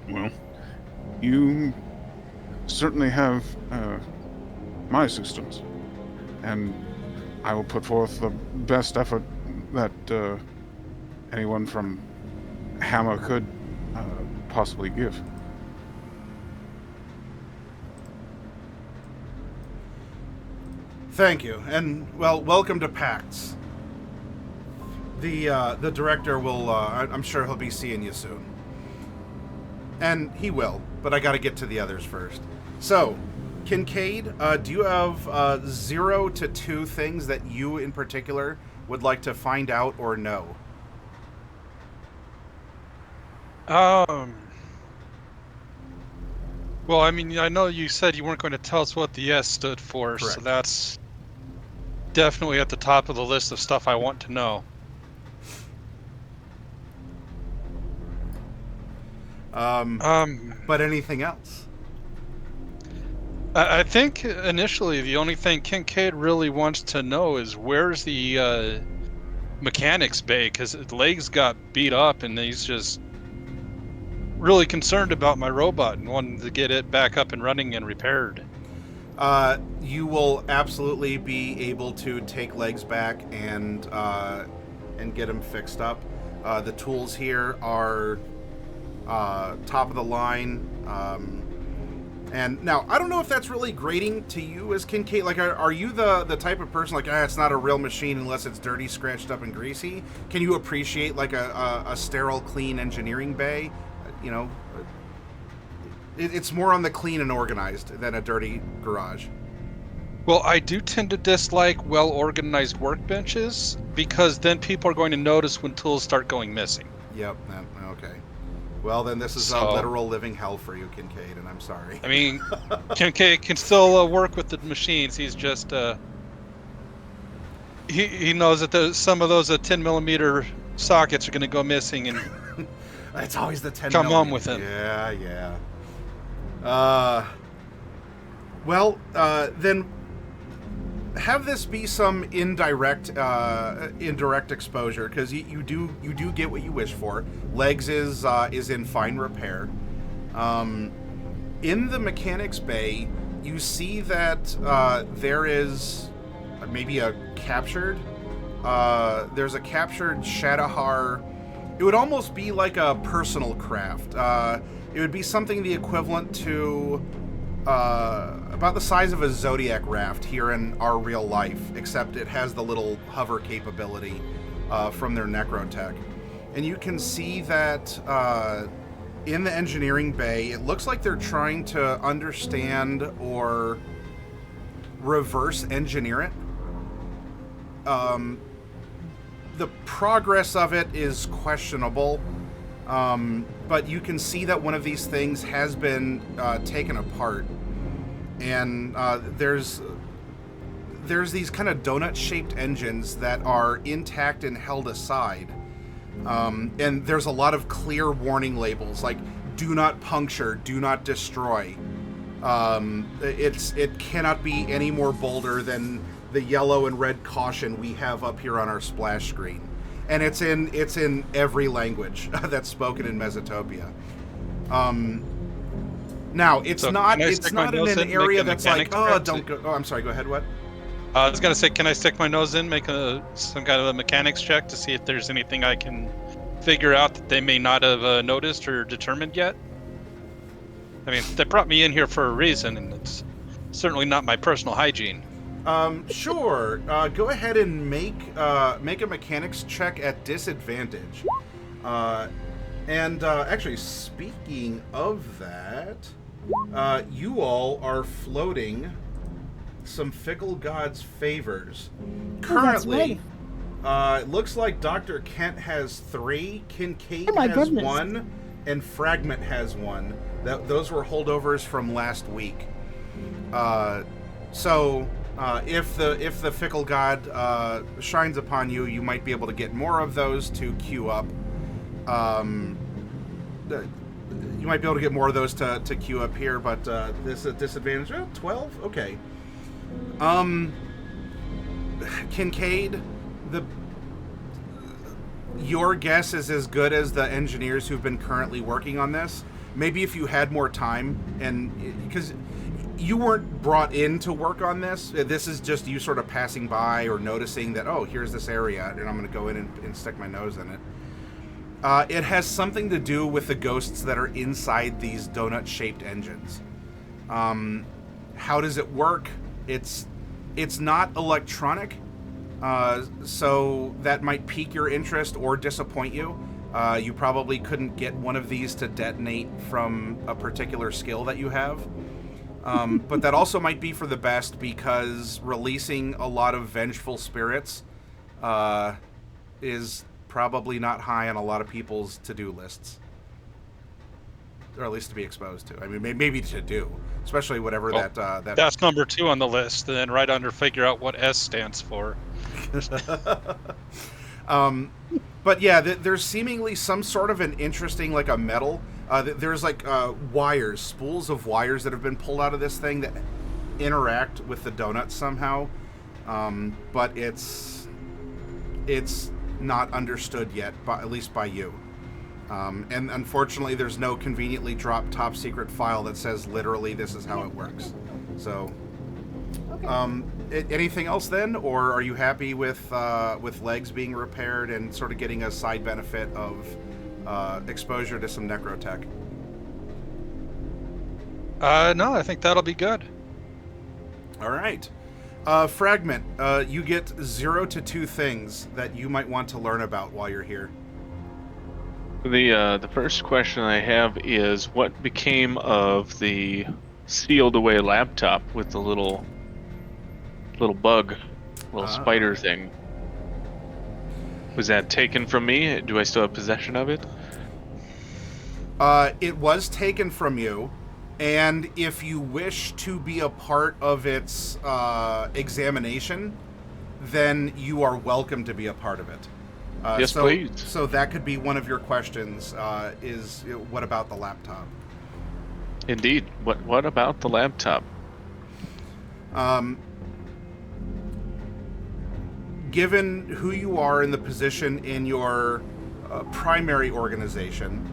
well, you certainly have my assistance, and I will put forth the best effort that anyone from Hammer could possibly give.
Thank you, and well, welcome to PAX. The director will, I'm sure he'll be seeing you soon. And he will, but I gotta get to the others first. So, Kincaid, do you have 0 to 2 things that you in particular would like to find out or know?
Well, I mean, I know you said you weren't going to tell us what the S stood for,
Correct.
so that's definitely at the top of the list of stuff I want to know.
But anything else?
I think initially the only thing Kincaid really wants to know is where's the mechanics bay, because legs got beat up and he's just really concerned about my robot and wanting to get it back up and running and repaired.
You will absolutely be able to take legs back and get them fixed up. The tools here are top of the line. And now, I don't know if that's really grating to you as Kincaid. Like, are you the type of person like, it's not a real machine unless it's dirty, scratched up, and greasy? Can you appreciate like a sterile, clean engineering bay? You know, it's more on the clean and organized than a dirty garage.
Well, I do tend to dislike well-organized workbenches because then people are going to notice when tools start going missing.
Yep. Okay. Well, then this is a literal living hell for you, Kincaid, and I'm sorry.
I mean, Kincaid can still work with the machines. He's just he knows that some of those 10 millimeter sockets are going to go missing, and
it's always the 10
come
millimeter.
on with him.
Yeah. Then have this be some indirect exposure, because you do get what you wish for. Legs is in fine repair. In the mechanics bay, you see that there is maybe a captured. There's a captured Shadowhar. It would almost be like a personal craft. It would be something the equivalent to about the size of a Zodiac raft here in our real life, except it has the little hover capability from their Necrotech. And you can see that in the engineering bay, it looks like they're trying to understand or reverse engineer it. the progress of it is questionable, but you can see that one of these things has been taken apart, and there's these kind of donut-shaped engines that are intact and held aside, and there's a lot of clear warning labels like "Do not puncture," "Do not destroy." It cannot be any more bolder than the yellow and red caution we have up here on our splash screen, and it's in every language that's spoken in Mesotopia. Now it's
So
not
can I stick my
in
nose
an
in, make
area
a
that's like,
mechanics
oh,
check?
don't go. Oh, I'm sorry. Go ahead. What?
I was gonna say, can I stick my nose in, make some kind of a mechanics check to see if there's anything I can figure out that they may not have noticed or determined yet? I mean, they brought me in here for a reason, and it's certainly not my personal hygiene.
Sure. Go ahead and make a mechanics check at disadvantage. Actually, speaking of that, you all are floating some Fickle God's favors. Currently, it looks like Dr. Kent has 3, Kincaid has
goodness.
1, and Fragment has 1. Those were holdovers from last week. So if the Fickle God shines upon you, you might be able to get more of those to queue up. You might be able to get more of those to queue up here, but this is a disadvantage. 12? Okay. Kincaid, your guess is as good as the engineers who've been currently working on this. Maybe if you had more time, and because you weren't brought in to work on this is just you sort of passing by or noticing that, oh, here's this area, and I'm going to go in and stick my nose in it. It has something to do with the ghosts that are inside these donut-shaped engines. How does it work? It's not electronic, so that might pique your interest or disappoint you. You probably couldn't get one of these to detonate from a particular skill that you have. But that also might be for the best, because releasing a lot of vengeful spirits is probably not high on a lot of people's to-do lists. Or at least to be exposed to. I mean, maybe to do. Especially whatever that...
That's number 2 on the list, and then right under figure out what S stands for.
But yeah, there's seemingly some sort of an interesting, like a metal. There's like wires, spools of wires that have been pulled out of this thing that interact with the donuts somehow. But it's not understood yet, at least by you. And unfortunately, there's no conveniently dropped top secret file that says literally this is how it works. So, okay. Anything else then, or are you happy with legs being repaired and sort of getting a side benefit of exposure to some necrotech?
No, I think that'll be good.
All right. Fragment, you get 0 to 2 things that you might want to learn about while you're here.
The first question I have is, what became of the sealed away laptop with the little bug, little spider thing? Was that taken from me? Do I still have possession of it?
It was taken from you, and if you wish to be a part of its examination, then you are welcome to be a part of it.
Yes, please.
So that could be one of your questions, is what about the laptop?
Indeed. What about the laptop?
Given who you are in the position in your primary organization,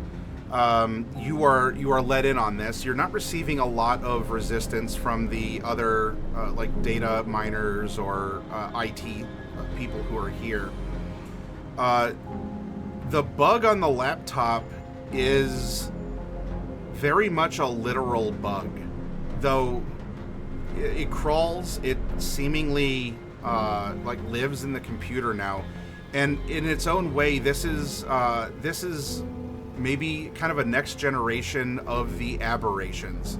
you are let in on this. You're not receiving a lot of resistance from the other like data miners or IT people who are here. The bug on the laptop is very much a literal bug, though it crawls. It seemingly like lives in the computer now, and in its own way, this is maybe kind of a next generation of the aberrations.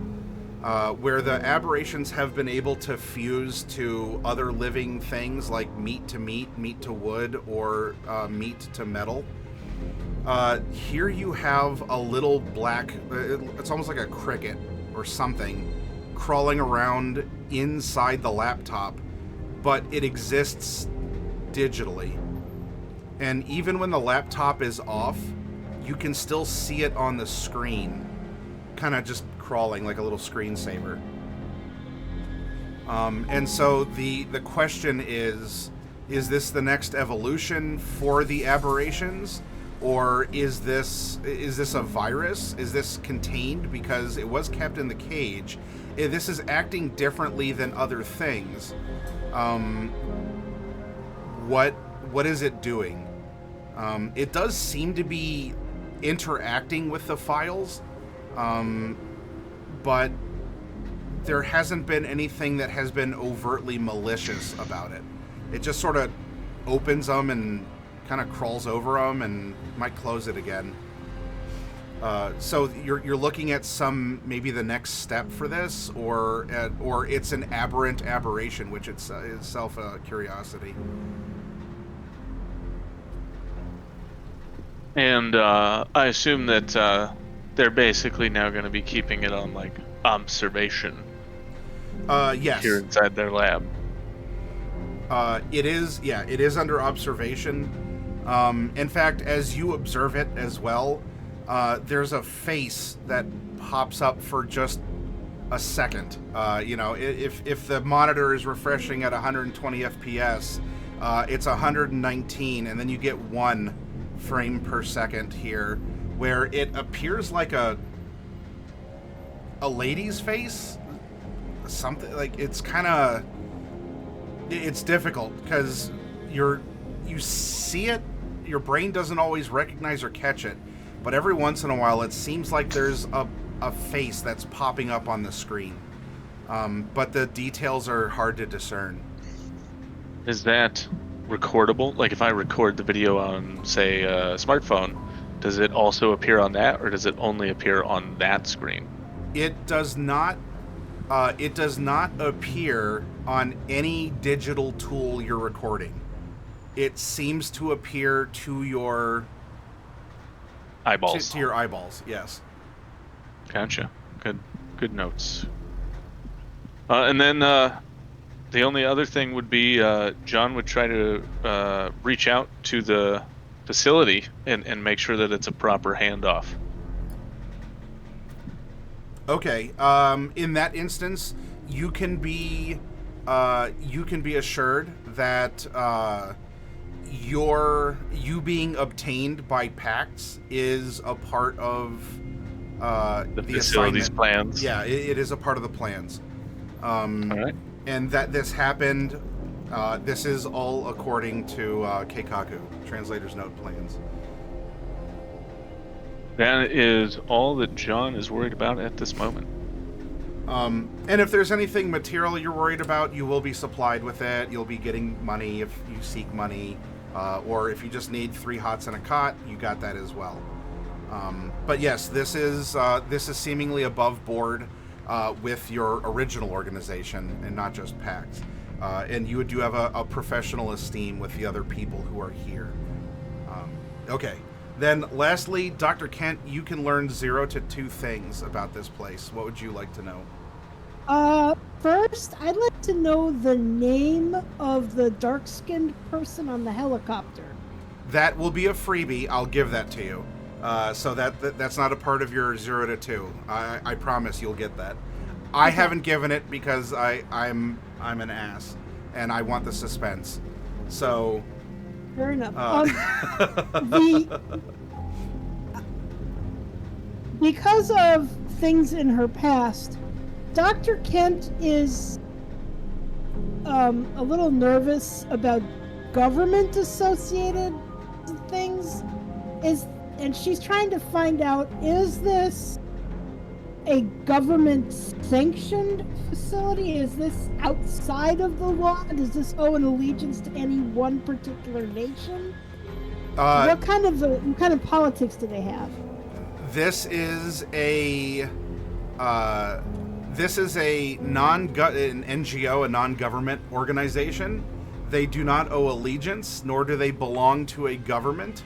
where the aberrations have been able to fuse to other living things like meat to meat, meat to wood, or meat to metal. Here you have a little black, it's almost like a cricket or something, crawling around inside the laptop, but it exists digitally. And even when the laptop is off, you can still see it on the screen, kind of just crawling like a little screensaver. And so the question is this the next evolution for the aberrations? Or is this a virus? Is this contained because it was kept in the cage? This is acting differently than other things. What is it doing? It does seem to be interacting with the files, but there hasn't been anything that has been overtly malicious about it. It just sort of opens them and kind of crawls over them and might close it again. So you're looking at maybe the next step for this, or it's an aberrant aberration, which it's itself a curiosity.
And I assume that they're basically now going to be keeping it on like observation.
Yes.
Here inside their lab.
It is under observation. In fact, as you observe it as well, there's a face that pops up for just a second. If the monitor is refreshing at 120 FPS, it's 119, and then you get 1 frame per second here, where it appears like a lady's face, something like it's difficult because you see it, your brain doesn't always recognize or catch it, but every once in a while it seems like there's a face that's popping up on the screen, but the details are hard to discern.
Is that recordable? Like if I record the video on, say, a smartphone, does it also appear on that, or does it only appear on that screen?
It does not appear on any digital tool you're recording. It seems to appear to your
eyeballs.
To your eyeballs, yes.
Gotcha. Good notes. And then the only other thing would be John would try to reach out to the facility and make sure that it's a proper handoff.
Okay. In that instance, you can be assured that you being obtained by PAX is a part of
the facility's
assignment.
Plans.
Yeah, it is a part of the plans.
All right.
And that this happened. This is all according to Keikaku, translator's note plans.
That is all that John is worried about at this moment.
And if there's anything material you're worried about, you will be supplied with it. You'll be getting money if you seek money, or if you just need 3 hots and a cot, you got that as well. But yes, this is seemingly above board with your original organization and not just PAX. And you do have a professional esteem with the other people who are here. Okay. Then lastly, Dr. Kent, you can learn 0 to 2 things about this place. What would you like to know?
First, I'd like to know the name of the dark-skinned person on the helicopter.
That will be a freebie. I'll give that to you. So that's not a part of your 0 to 2. I promise you'll get that. I haven't given it because I'm an ass and I want the suspense. So
fair enough. Because of things in her past, Dr. Kent is a little nervous about government-associated things. And she's trying to find out, is this a government-sanctioned facility? Is this outside of the law? Does this owe an allegiance to any one particular nation? What kind of politics do they have?
This is a This is an NGO, a non-government organization. They do not owe allegiance, nor do they belong to a government.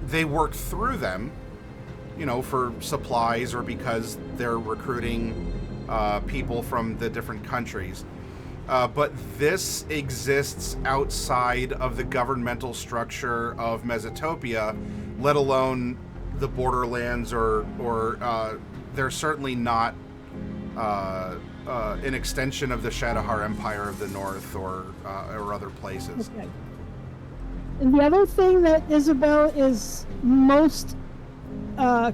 They work through them, for supplies or because they're recruiting people from the different countries. But this exists outside of the governmental structure of Mesotopia, let alone the borderlands, or they're certainly not an extension of the Shadowhar Empire of the North or other places.
Okay. And the other thing that Isabel is most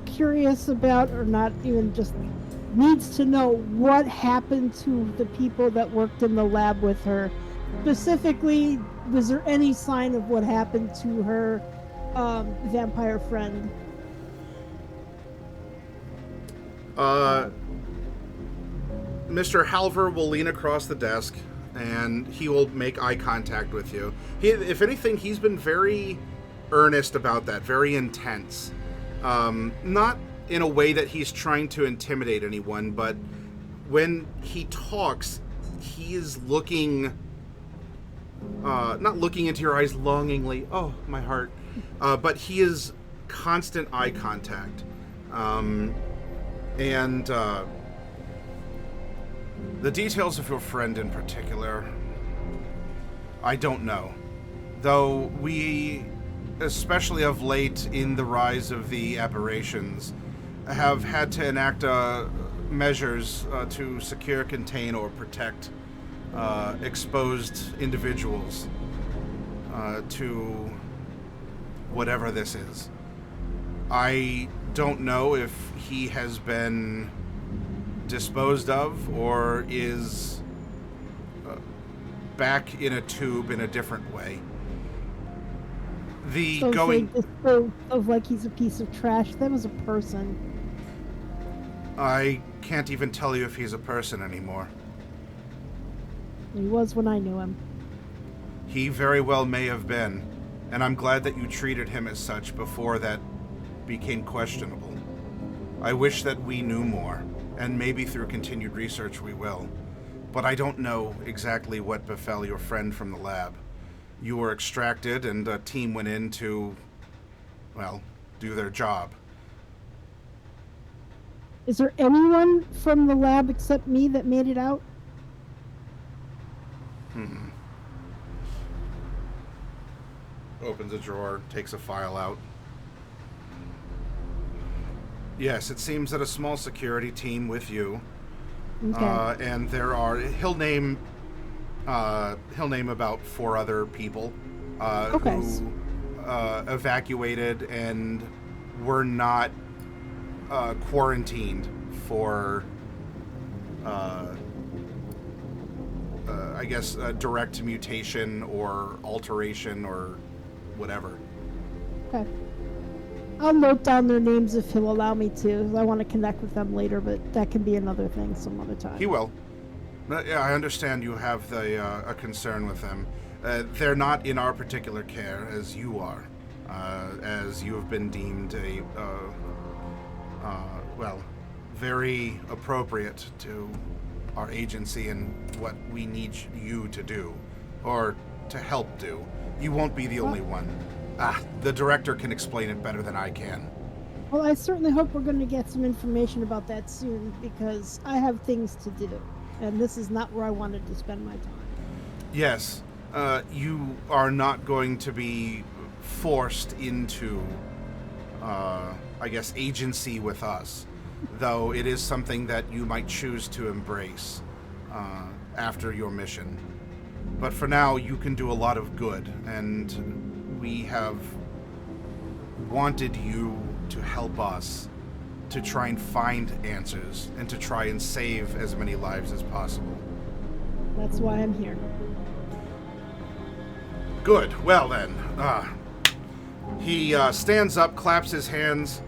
curious about, or not even just needs to know, what happened to the people that worked in the lab with her. Specifically, was there any sign of what happened to her vampire friend?
Mr. Halver will lean across the desk and he will make eye contact with you. If anything, he's been very earnest about that, very intense. Not in a way that he's trying to intimidate anyone, but when he talks, he is looking, not looking into your eyes longingly, oh, my heart, but he is constant eye contact. And the details of your friend in particular, I don't know. Though we, especially of late in the rise of the aberrations, have had to enact measures to secure, contain, or protect exposed individuals to whatever this is. I don't know if he has been disposed of or is back in a tube in a different way.
Of like he's a piece of trash. That was a person.
I can't even tell you if he's a person anymore.
He was when I knew him.
He very well may have been, and I'm glad that you treated him as such before that became questionable. I wish that we knew more, and maybe through continued research we will. But I don't know exactly what befell your friend from the lab. You were extracted, and a team went in to, well, do their job.
Is there anyone from the lab except me that made it out?
Opens a drawer, takes a file out. Yes, it seems that a small security team with you,
Okay.
and there are. He'll name about 4 other people
Okay.
who evacuated and were not quarantined for, I guess, direct mutation or alteration or whatever.
Okay. I'll note down their names if he'll allow me to. I want to connect with them later, but that can be another thing some other time.
He will. Yeah, I understand you have a concern with them. They're not in our particular care, as you are, as you have been deemed very appropriate to our agency and what we need you to do, or to help do. You won't be the only one. The director can explain it better than I can.
Well, I certainly hope we're going to get some information about that soon, because I have things to do, and this is not where I wanted to spend my time.
Yes, you are not going to be forced into, I guess, agency with us, though it is something that you might choose to embrace after your mission. But for now, you can do a lot of good, and we have wanted you to help us to try and find answers and to try and save as many lives as possible.
That's why I'm here.
Good. Well then, he stands up, claps his hands.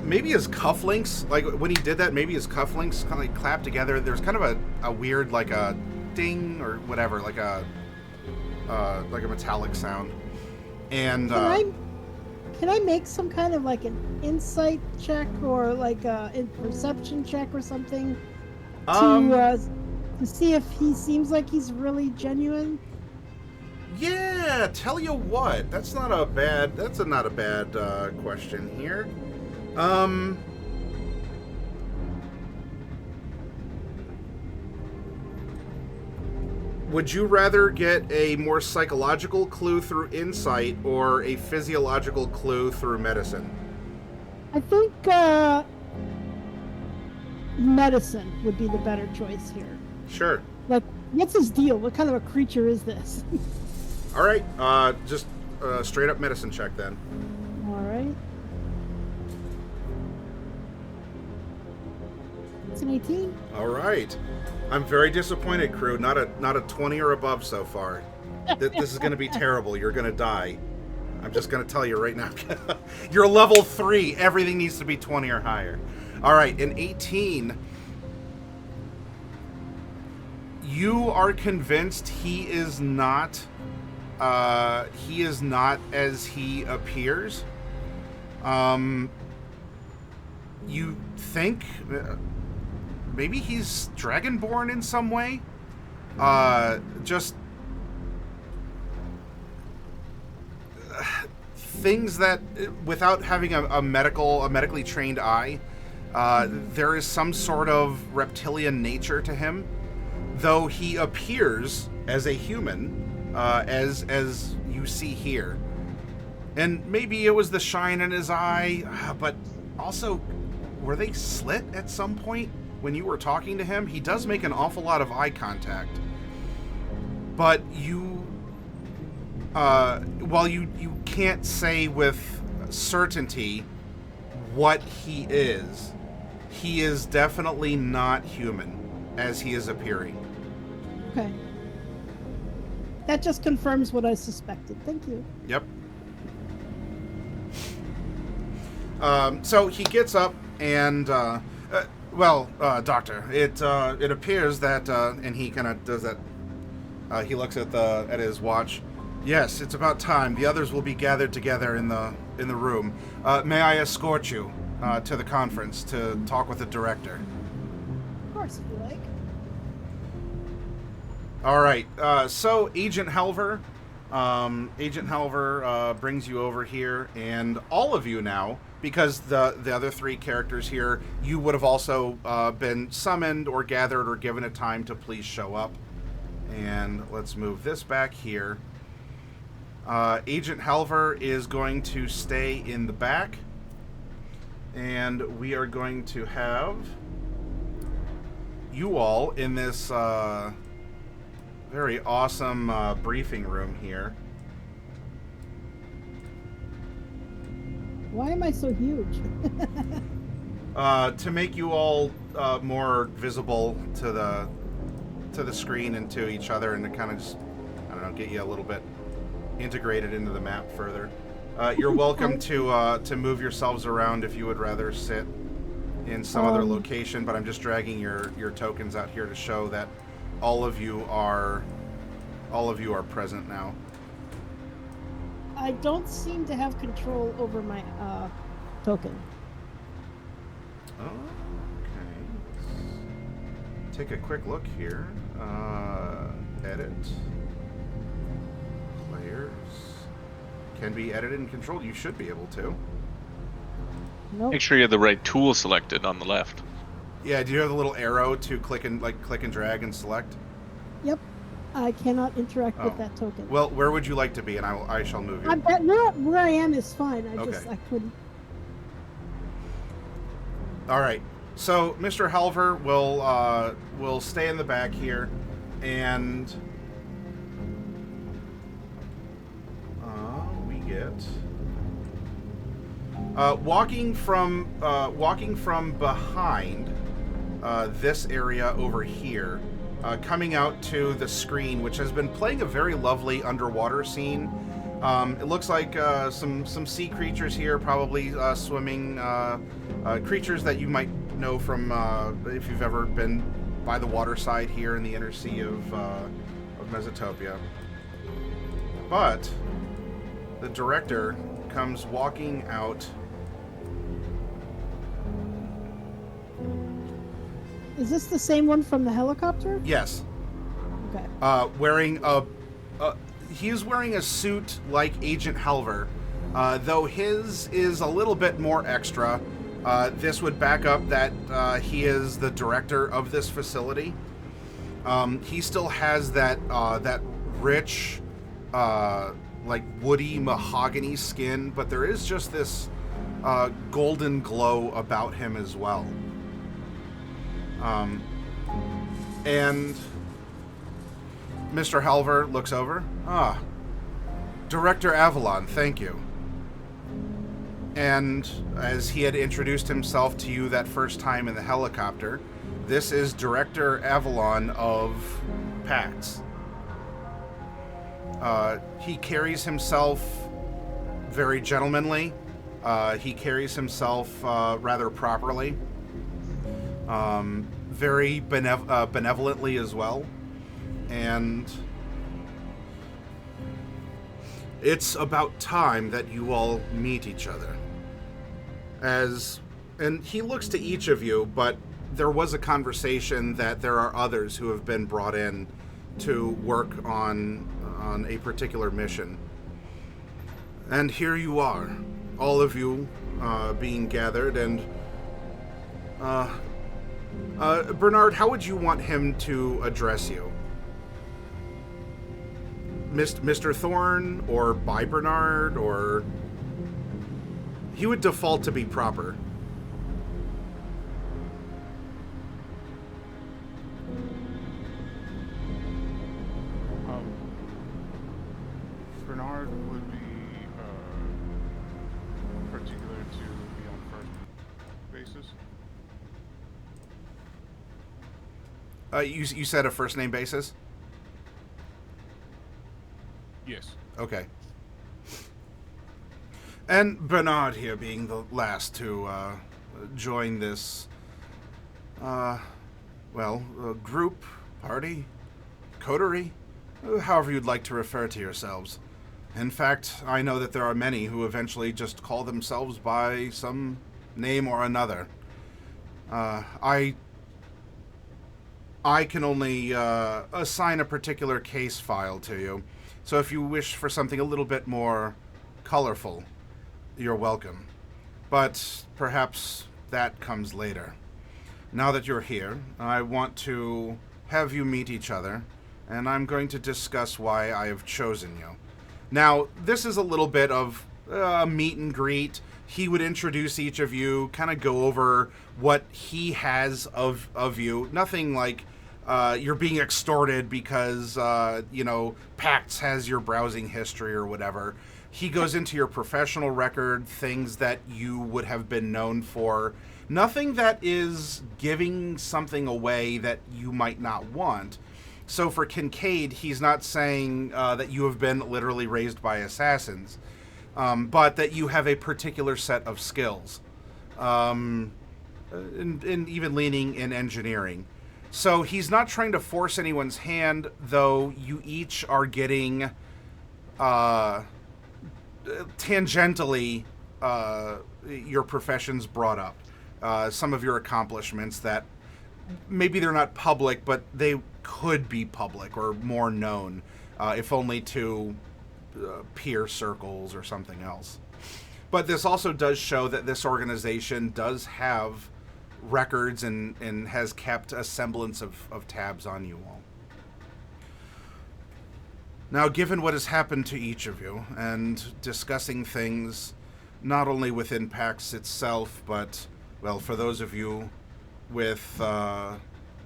Maybe his cufflinks, like when he did that, maybe his cufflinks kind of like clapped together. There's kind of a weird, like a ding or whatever, like a metallic sound. And
can I make some kind of like an insight check or like a perception check or something to see if he seems like he's really genuine?
Yeah, tell you what, that's not a bad question here. Would you rather get a more psychological clue through insight or a physiological clue through medicine?
I think medicine would be the better choice here.
Sure.
Like, what's his deal? What kind of a creature is this?
All right, just straight up medicine check then.
All right. It's an 18.
All right. I'm very disappointed, crew. Not a 20 or above so far. This is going to be terrible. You're going to die. I'm just going to tell you right now. You're level 3. Everything needs to be 20 or higher. All right, in 18, you are convinced he is not as he appears. You think maybe he's dragonborn in some way. Just things that, without having a medically trained eye, there is some sort of reptilian nature to him, though he appears as a human, as you see here. And maybe it was the shine in his eye, but also, were they slit at some point when you were talking to him? He does make an awful lot of eye contact. But while you can't say with certainty what he is definitely not human as he is appearing.
Okay. That just confirms what I suspected. Thank you.
Yep. So he gets up and, Doctor, it appears that, and he kind of does that, he looks at his watch. Yes, it's about time. The others will be gathered together in the room. May I escort you to the conference to talk with the director?
Of course, if you like.
All right. So Agent Helver brings you over here, and all of you now, because the other 3 characters here, you would have also been summoned or gathered or given a time to please show up. And let's move this back here. Agent Helver is going to stay in the back, and we are going to have you all in this very awesome briefing room here.
Why am I so huge?
To make you all more visible to the screen and to each other, and to kind of just, I don't know, get you a little bit integrated into the map further. You're welcome to move yourselves around if you would rather sit in some other location, but I'm just dragging your tokens out here to show that all of you are present now.
I don't seem to have control over my token.
Okay. Let's take a quick look here. Edit. Players. Can be edited and controlled. You should be able to.
Nope.
Make sure you have the right tool selected on the left.
Yeah, do you have the little arrow to click and drag and select?
Yep. I cannot interact with that token.
Well, where would you like to be? And I shall move you.
Where I am is fine. I couldn't.
All right. So Mr. Helver will stay in the back here, and we get walking from behind this area over here. Coming out to the screen, which has been playing a very lovely underwater scene. It looks like some sea creatures here, probably swimming creatures that you might know from if you've ever been by the water side here in the inner sea of Mesotopia. But the director comes walking out.
Is this the same one from the helicopter?
Yes.
Okay.
Wearing he is wearing a suit like Agent Halver, though his is a little bit more extra. This would back up that he is the director of this facility. He still has that rich, like woody mahogany skin, but there is just this golden glow about him as well. And Mr. Halver looks over. Director Avalon, thank you. And as he had introduced himself to you that first time in the helicopter, this is Director Avalon of PAX. He carries himself very gentlemanly. He carries himself rather properly. Very benevolently as well. And it's about time that you all meet each other. And he looks to each of you, but there was a conversation that there are others who have been brought in to work on a particular mission. And here you are, all of you being gathered, and Bernard, how would you want him to address you? Mr. Thorne, or by Bernard, or... He would default to be proper.
Bernard would be particular to be on first basis.
You said a first name basis?
Yes.
Okay. And Bernard here being the last to join this, group, party, coterie, however you'd like to refer to yourselves. In fact, I know that there are many who eventually just call themselves by some name or another. I can only assign a particular case file to you, so if you wish for something a little bit more colorful, you're welcome. But perhaps that comes later. Now that you're here, I want to have you meet each other, and I'm going to discuss why I have chosen you. Now, this is a little bit of a meet and greet. He would introduce each of you, kind of go over what he has of you. Nothing like you're being extorted because, PAX has your browsing history or whatever. He goes into your professional record, things that you would have been known for. Nothing that is giving something away that you might not want. So for Kincaid, he's not saying that you have been literally raised by assassins, but that you have a particular set of skills, and even leaning in engineering. So he's not trying to force anyone's hand, though you each are getting tangentially your professions brought up. Some of your accomplishments that maybe they're not public, but they could be public or more known, if only to peer circles or something else. But this also does show that this organization does have records and has kept a semblance of tabs on you all. Now, given what has happened to each of you, and discussing things not only within PAX itself, but, well, for those of you with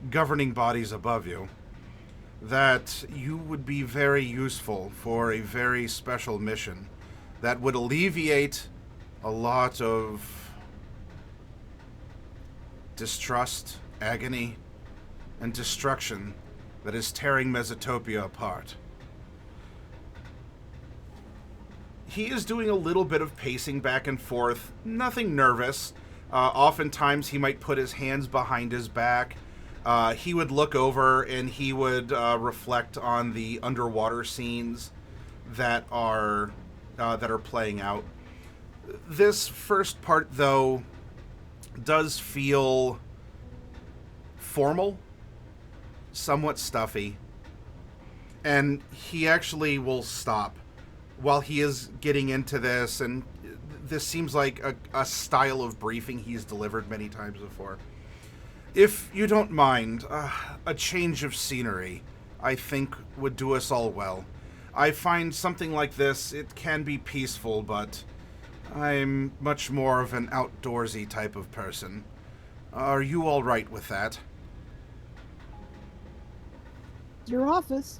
governing bodies above you, that you would be very useful for a very special mission that would alleviate a lot of distrust, agony, and destruction that is tearing Mesotopia apart. He is doing a little bit of pacing back and forth, nothing nervous. Oftentimes he might put his hands behind his back. He would look over and he would reflect on the underwater scenes that are playing out. This first part, though, does feel formal, somewhat stuffy, and he actually will stop while he is getting into this, and this seems like a style of briefing he's delivered many times before. If you don't mind, a change of scenery, I think, would do us all well. I find something like this, it can be peaceful, but I'm much more of an outdoorsy type of person. Are you all right with that?
Your office.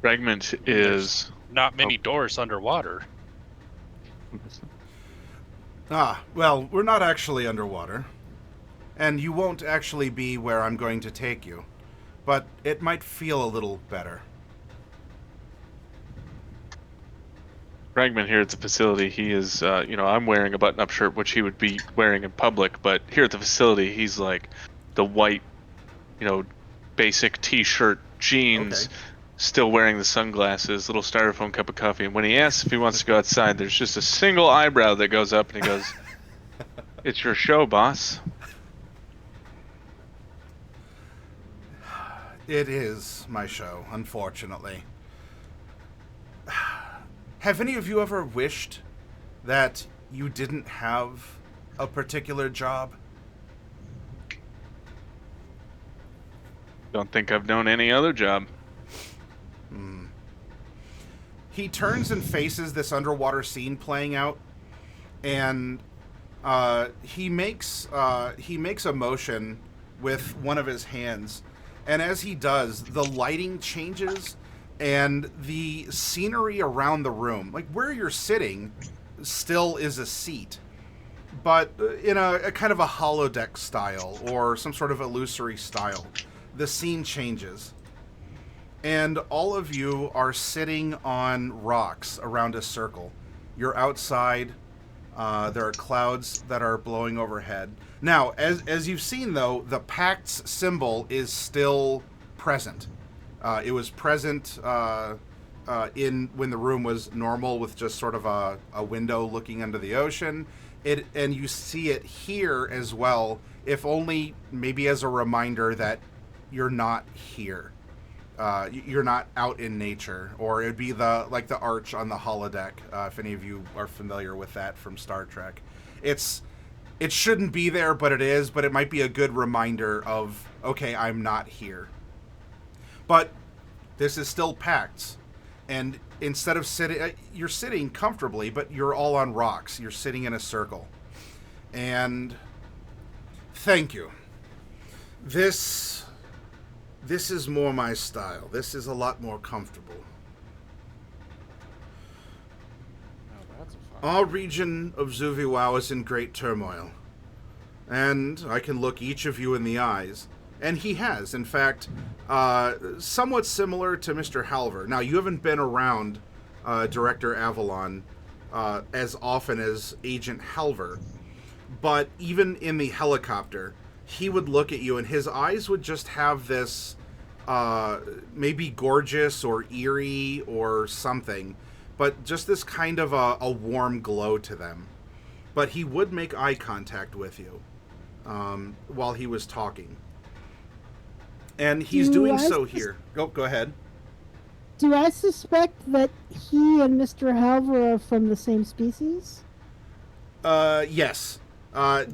Fragment is.
Not many doors underwater.
Well, we're not actually underwater. And you won't actually be where I'm going to take you. But it might feel a little better.
Fragment here at the facility, he is, I'm wearing a button-up shirt, which he would be wearing in public, but here at the facility, he's like the white, basic t-shirt, jeans,
Okay.
still wearing the sunglasses, little styrofoam cup of coffee. And when he asks if he wants to go outside, there's just a single eyebrow that goes up, and he goes, "It's your show, boss."
It is my show, unfortunately. Have any of you ever wished that you didn't have a particular job?
Don't think I've known any other job.
He turns and faces this underwater scene playing out, and he makes a motion with one of his hands, and as he does, the lighting changes, and the scenery around the room, like where you're sitting, still is a seat, but in a kind of a holodeck style or some sort of illusory style. The scene changes. And all of you are sitting on rocks around a circle. You're outside. There are clouds that are blowing overhead. Now, as you've seen, though, the Pact's symbol is still present. It was present in when the room was normal, with just sort of a window looking into the ocean. And you see it here as well, if only maybe as a reminder that you're not here. You're not out in nature, or it'd be the arch on the holodeck. If any of you are familiar with that from Star Trek, it shouldn't be there, but it is. But it might be a good reminder of, okay, I'm not here. But this is still Pacts, and instead of sitting, you're sitting comfortably, but you're all on rocks. You're sitting in a circle, and thank you. This is more my style. This is a lot more comfortable. Our region of Zuviwao is in great turmoil. And I can look each of you in the eyes. And he has, in fact, somewhat similar to Mr. Halver. Now, you haven't been around Director Avalon as often as Agent Halver. But even in the helicopter, he would look at you and his eyes would just have this maybe gorgeous or eerie or something, but just this kind of a warm glow to them. But he would make eye contact with you while he was talking. And he's doing so here. Go ahead.
Do I suspect that he and Mr. Halver are from the same species?
Yes.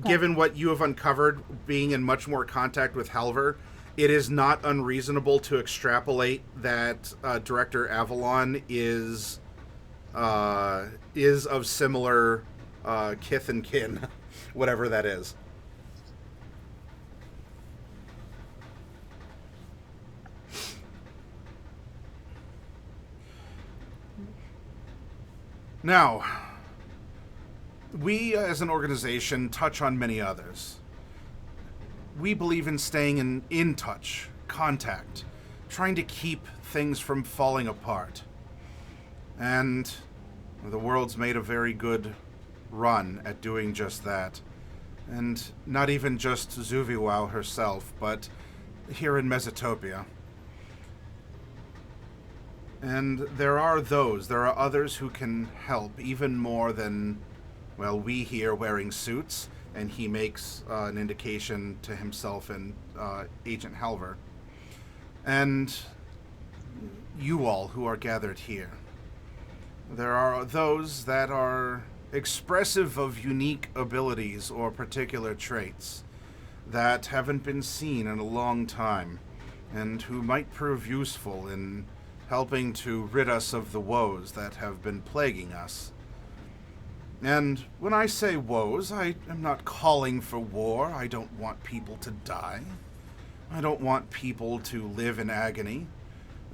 Given what you have uncovered, being in much more contact with Halver, it is not unreasonable to extrapolate that Director Avalon is of similar kith and kin, whatever that is. Now, we as an organization touch on many others. We believe in staying in touch, contact, trying to keep things from falling apart. And the world's made a very good run at doing just that. And not even just Zuviwao herself, but here in Mesotopia. And there are others who can help, even more than, well, we here wearing suits, and he makes an indication to himself and Agent Halver. And you all who are gathered here. There are those that are expressive of unique abilities or particular traits that haven't been seen in a long time, and who might prove useful in helping to rid us of the woes that have been plaguing us. And when I say woes, I am not calling for war. I don't want people to die. I don't want people to live in agony.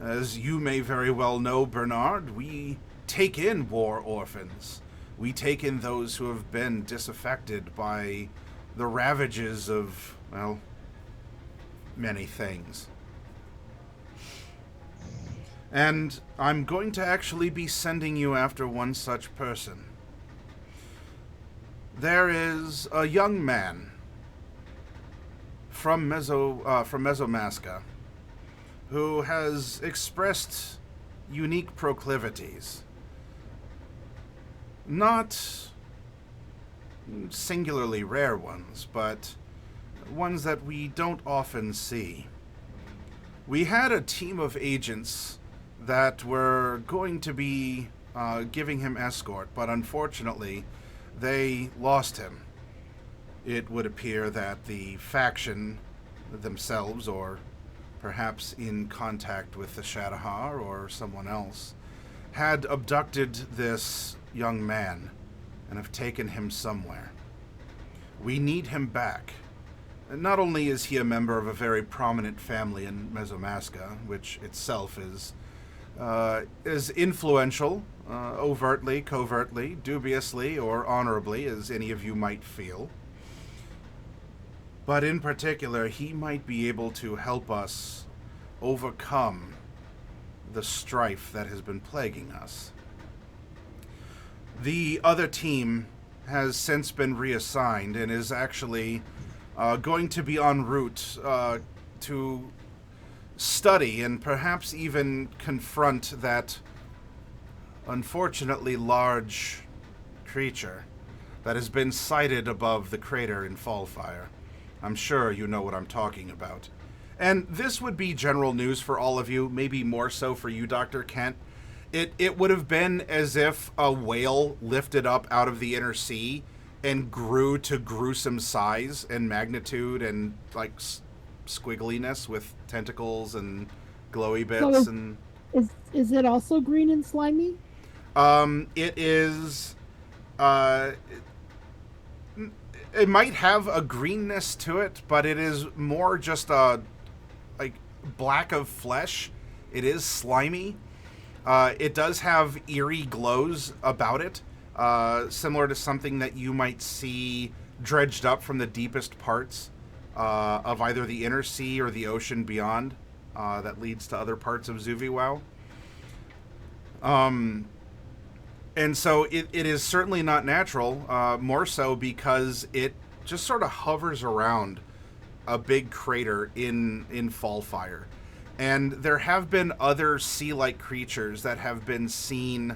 As you may very well know, Bernard, we take in war orphans. We take in those who have been disaffected by the ravages of, well, many things. And I'm going to actually be sending you after one such person. There is a young man from Mesomasca who has expressed unique proclivities. Not singularly rare ones, but ones that we don't often see. We had a team of agents that were going to be giving him escort, but unfortunately, they lost him. It would appear that the faction themselves, or perhaps in contact with the Shadahar or someone else, had abducted this young man and have taken him somewhere. We need him back. Not only is he a member of a very prominent family in Mesomasca, which itself is influential, overtly, covertly, dubiously, or honorably, as any of you might feel. But in particular, he might be able to help us overcome the strife that has been plaguing us. The other team has since been reassigned and is actually going to be en route to study and perhaps even confront that unfortunately large creature that has been sighted above the crater in Fallfire. I'm sure you know what I'm talking about. And this would be general news for all of you, maybe more so for you, Dr. Kent. It would have been as if a whale lifted up out of the inner sea and grew to gruesome size and magnitude and, like, squiggliness with tentacles and glowy bits.
So
and
is it also green and slimy?
It is... it might have a greenness to it, but it is more just like black of flesh. It is slimy. It does have eerie glows about it, similar to something that you might see dredged up from the deepest parts of either the inner sea or the ocean beyond that leads to other parts of Zuviwow. And so it is certainly not natural, more so because it just sort of hovers around a big crater in Fallfire. And there have been other sea-like creatures that have been seen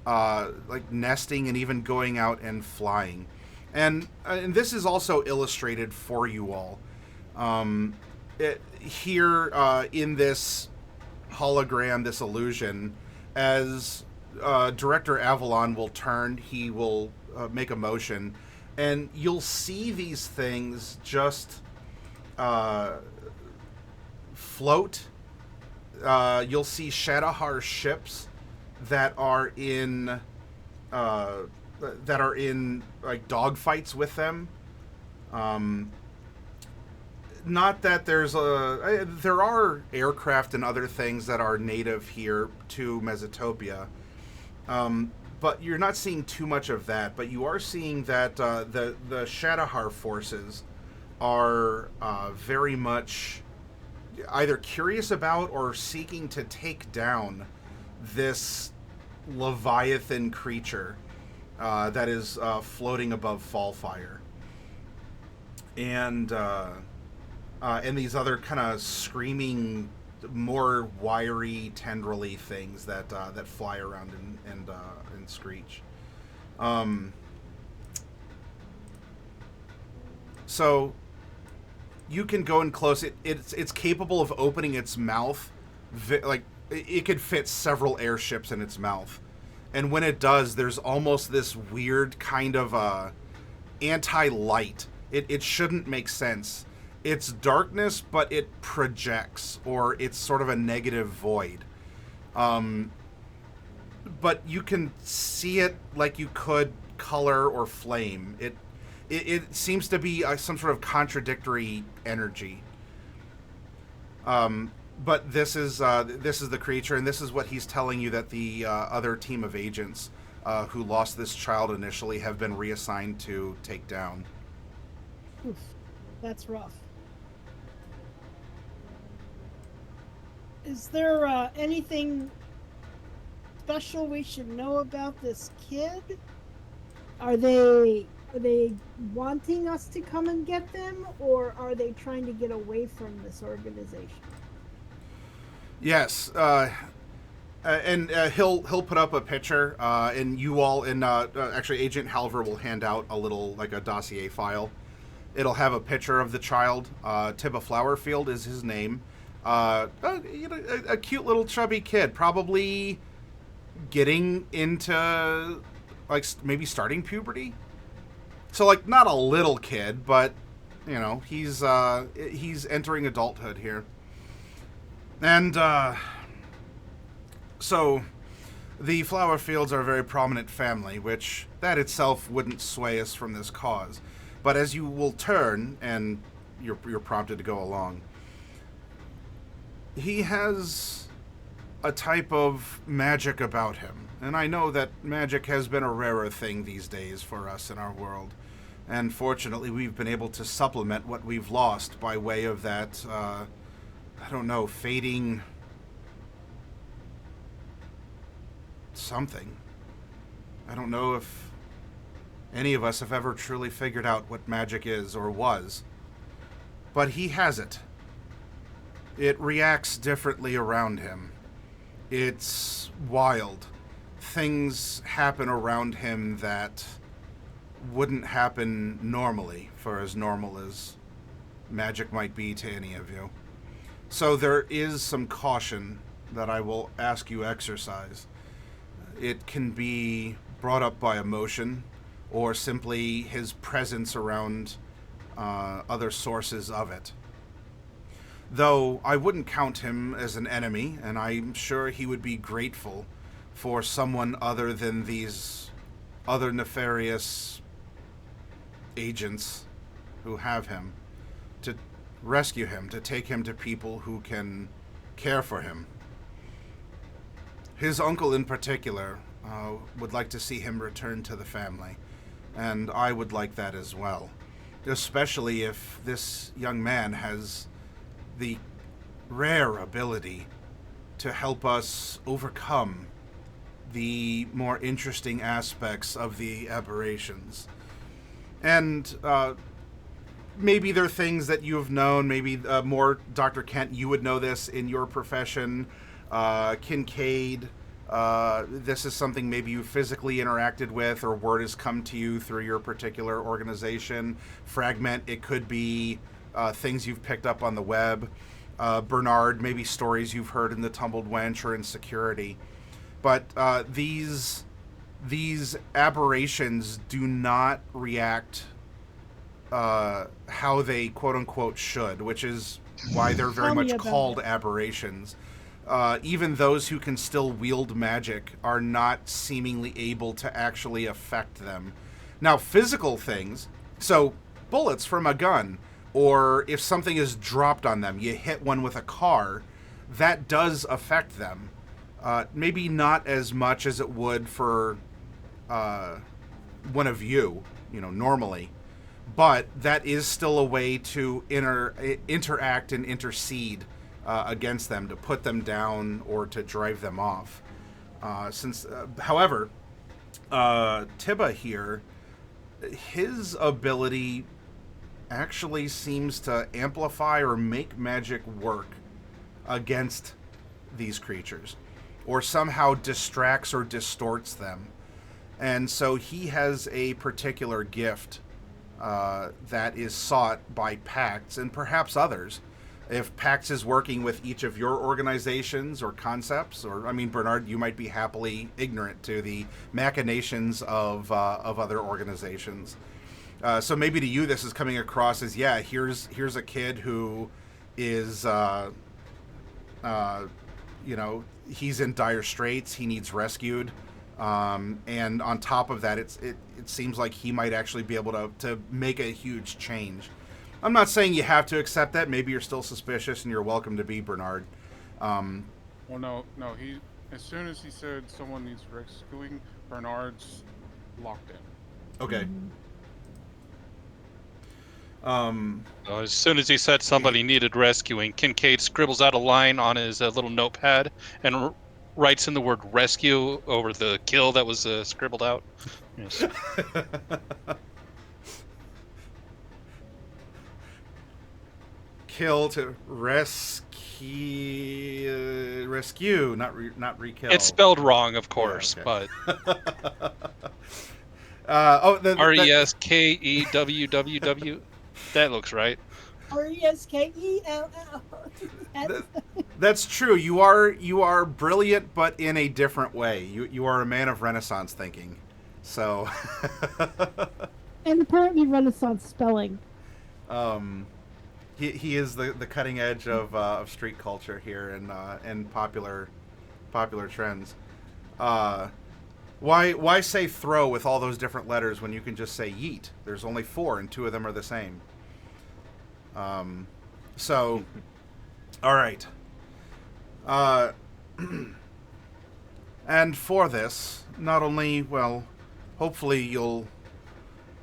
like nesting and even going out and flying. And this is also illustrated for you all. Here in this hologram, this illusion, as Director Avalon will turn, he will make a motion, and you'll see these things just float. You'll see Shadahar ships that are in like dogfights with them. Not that there are aircraft and other things that are native here to Mesotopia, but you're not seeing too much of that. But you are seeing that the Shadahar forces are very much either curious about or seeking to take down this Leviathan creature that is floating above Fallfire. And these other kind of screaming more wiry, tendrily things that that fly around and screech. So you can go in close. It's capable of opening its mouth, like it could fit several airships in its mouth, and when it does, there's almost this weird kind of anti-light. It shouldn't make sense. It's darkness, but it projects, or it's sort of a negative void. But you can see it like you could color or flame. It seems to be some sort of contradictory energy. But this is the creature, and this is what he's telling you that the other team of agents who lost this child initially have been reassigned to take down.
Oof, that's rough. Is there anything special we should know about this kid? Are they wanting us to come and get them, or are they trying to get away from this organization?
Yes, and he'll put up a picture, and you all, and actually Agent Halver will hand out a little, like a dossier file. It'll have a picture of the child. Tibba Flowerfield is his name. A cute little chubby kid, probably getting into, like, maybe starting puberty. So, like, not a little kid, but he's entering adulthood here. And so the Flowerfields are a very prominent family, which that itself wouldn't sway us from this cause. But as you will turn, and you're prompted to go along, he has a type of magic about him. And I know that magic has been a rarer thing these days for us in our world. And fortunately, we've been able to supplement what we've lost by way of that, fading something. I don't know if any of us have ever truly figured out what magic is or was. But he has it. It reacts differently around him. It's wild. Things happen around him that wouldn't happen normally, for as normal as magic might be to any of you. So there is some caution that I will ask you exercise. It can be brought up by emotion, or simply his presence around other sources of it. Though I wouldn't count him as an enemy, and I'm sure he would be grateful for someone other than these other nefarious agents who have him, to rescue him, to take him to people who can care for him. His uncle in particular would like to see him return to the family, and I would like that as well, especially if this young man has the rare ability to help us overcome the more interesting aspects of the aberrations. And maybe there are things that you have known, maybe more, Dr. Kent, you would know this in your profession. Kincaid, this is something maybe you physically interacted with, or word has come to you through your particular organization. Fragment, it could be things you've picked up on the web. Bernard, maybe stories you've heard in the Tumbled Wench or in security. But these aberrations do not react how they quote-unquote should, which is why they're very much called aberrations. Even those who can still wield magic are not seemingly able to actually affect them. Now, physical things, so bullets from a gun, or if something is dropped on them, you hit one with a car, that does affect them. Maybe not as much as it would for one of you, normally. But that is still a way to interact and intercede against them, to put them down or to drive them off. However, Tibba here, his ability actually seems to amplify or make magic work against these creatures, or somehow distracts or distorts them. And so he has a particular gift that is sought by Pax and perhaps others. If Pax is working with each of your organizations or concepts, or I mean, Bernard, you might be happily ignorant to the machinations of other organizations. So maybe to you, this is coming across as, yeah, here's a kid who is, he's in dire straits. He needs rescued. And on top of that, it seems like he might actually be able to make a huge change. I'm not saying you have to accept that. Maybe you're still suspicious, and you're welcome to be, Bernard.
Well, no. He, as soon as he said someone needs rescuing, Bernard's locked in.
Okay.
As soon as he said somebody needed rescuing, Kincaid scribbles out a line on his little notepad and writes in the word rescue over the kill that was scribbled out. Yes.
Kill to rescue, not re-kill.
It's spelled wrong, of course,
Yeah, okay.
but RESKEWWW. That looks right.
RESKELL.
That's true. You are brilliant, but in a different way. You are a man of Renaissance thinking. So.
And apparently Renaissance spelling.
He is the cutting edge of street culture here and popular trends. Why say throw with all those different letters when you can just say yeet? There's only 4 and 2 of them are the same. So, all right. And for this, not only, well, hopefully you'll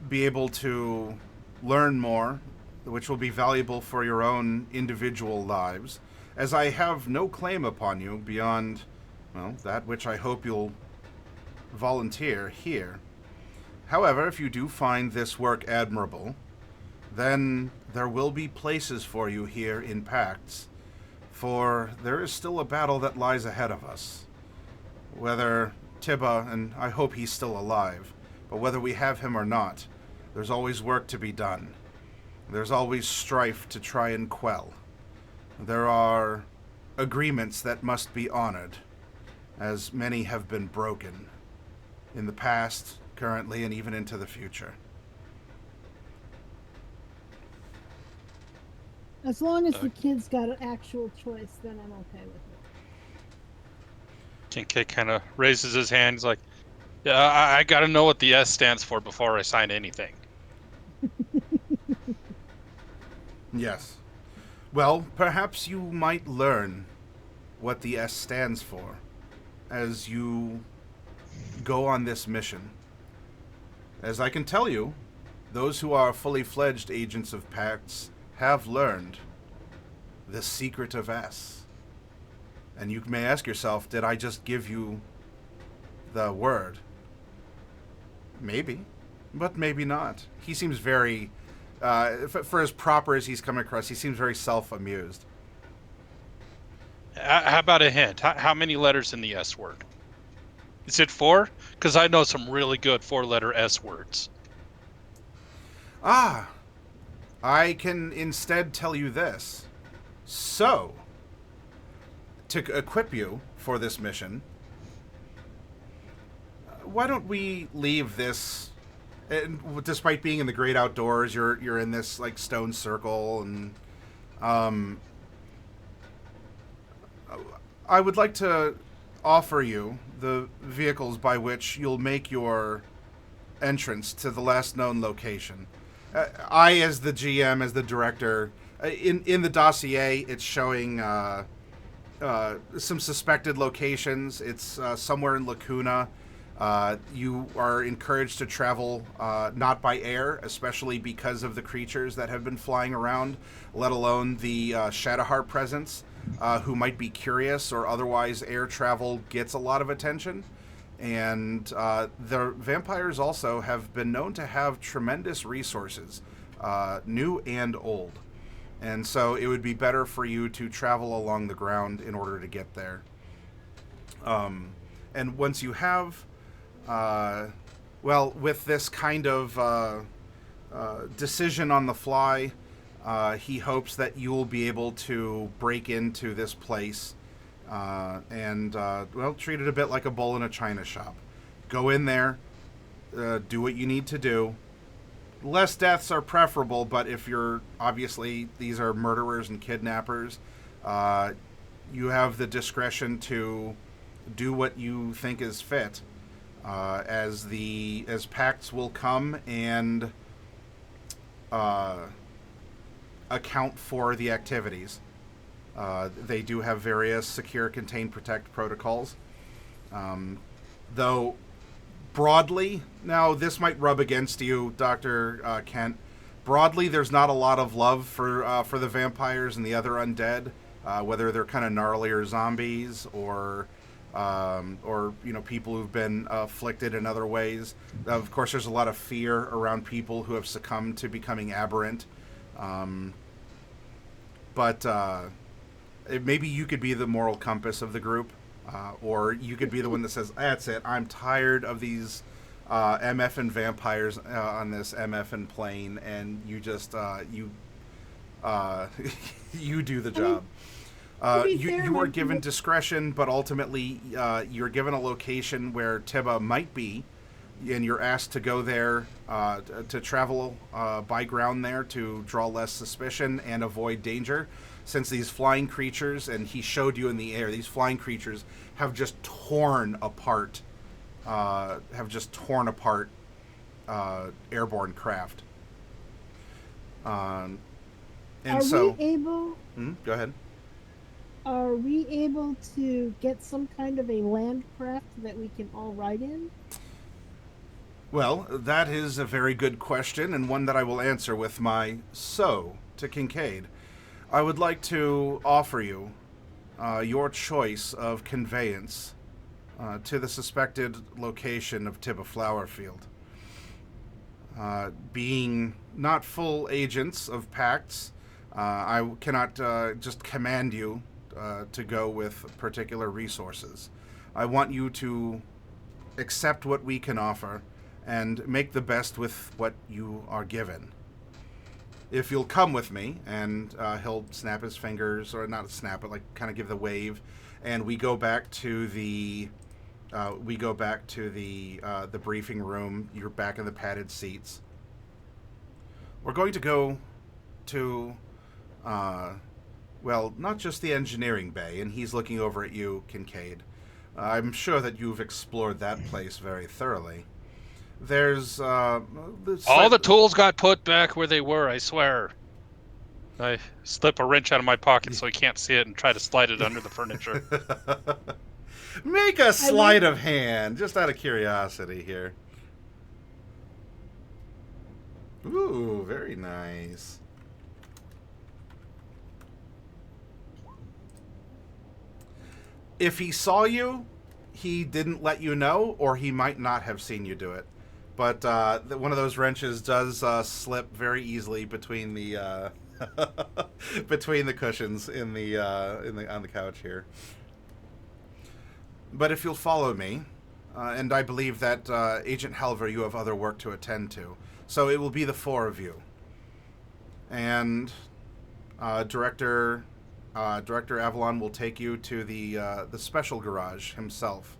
be able to learn more, which will be valuable for your own individual lives, as I have no claim upon you beyond, well, that which I hope you'll volunteer here. However, if you do find this work admirable, then there will be places for you here in Pacts, for there is still a battle that lies ahead of us. Whether Tibba, and I hope he's still alive, but whether we have him or not, there's always work to be done. There's always strife to try and quell. There are agreements that must be honored, as many have been broken in the past, currently, and even into the future.
As long as the kid's got an actual choice, then I'm okay with it.
Kincaid kind of raises his hand. He's like, yeah, I got to know what the S stands for before I sign anything.
Yes. Well, perhaps you might learn what the S stands for as you go on this mission. As I can tell you, those who are fully fledged agents of Pacts have learned the secret of S. And you may ask yourself, did I just give you the word? Maybe, but maybe not. He seems very... for as proper as he's come across, he seems very self-amused.
How about a hint? How many letters in the S word? Is it 4? Because I know some really good 4-letter S words.
Ah, I can instead tell you this. So, to equip you for this mission, why don't we leave this... And despite being in the great outdoors, you're in this like stone circle, and I would like to offer you the vehicles by which you'll make your entrance to the last known location. I, as the GM, as the director, in the dossier, it's showing some suspected locations. It's somewhere in Lacuna. You are encouraged to travel not by air, especially because of the creatures that have been flying around, let alone the Shadowheart presence, who might be curious, or otherwise air travel gets a lot of attention. And the vampires also have been known to have tremendous resources, new and old. and so it would be better for you to travel along the ground in order to get there. And once you have, with this kind of decision on the fly, he hopes that you will be able to break into this place and treat it a bit like a bull in a china shop. Go in there, do what you need to do. Less deaths are preferable, but if you're obviously these are murderers and kidnappers, you have the discretion to do what you think is fit, as pacts will come and account for the activities. They do have various secure, contain, protect protocols, though. Broadly, now this might rub against you, Dr. Kent. Broadly, there's not a lot of love for the vampires and the other undead, whether they're kind of gnarlier zombies or people who've been afflicted in other ways. Of course, there's a lot of fear around people who have succumbed to becoming aberrant. But maybe you could be the moral compass of the group. Or you could be the one that says, that's it, I'm tired of these MFing vampires on this MFing plane, and you just, you do the job. You are given discretion, but ultimately you're given a location where Tiba might be, and you're asked to go there, to travel by ground there to draw less suspicion and avoid danger. Since these flying creatures, and he showed you in the air, these flying creatures have just torn apart airborne craft. And
are
so,
we able?
Go ahead.
Are we able to get some kind of a land craft that we can all ride in?
Well, that is a very good question, and one that I will answer with my so to Kincaid. I would like to offer you your choice of conveyance to the suspected location of Tiba Flowerfield. Being not full agents of pacts, I cannot just command you to go with particular resources. I want you to accept what we can offer and make the best with what you are given. If you'll come with me, and he'll snap his fingers, or not snap, but like kind of give the wave, and we go back to the briefing room. You're back in the padded seats. We're going to go to, not just the engineering bay, and he's looking over at you, Kincaid. I'm sure that you've explored that place very thoroughly. There's
all the tools got put back where they were, I swear. I slip a wrench out of my pocket so he can't see it and try to slide it under the furniture.
Make a sleight of hand, just out of curiosity here. Ooh, very nice. If he saw you, he didn't let you know, or he might not have seen you do it. But one of those wrenches does slip very easily between the between the cushions on the couch here. But if you'll follow me, and I believe that Agent Halver, you have other work to attend to, so it will be the four of you, and Director Avalon will take you to the special garage himself.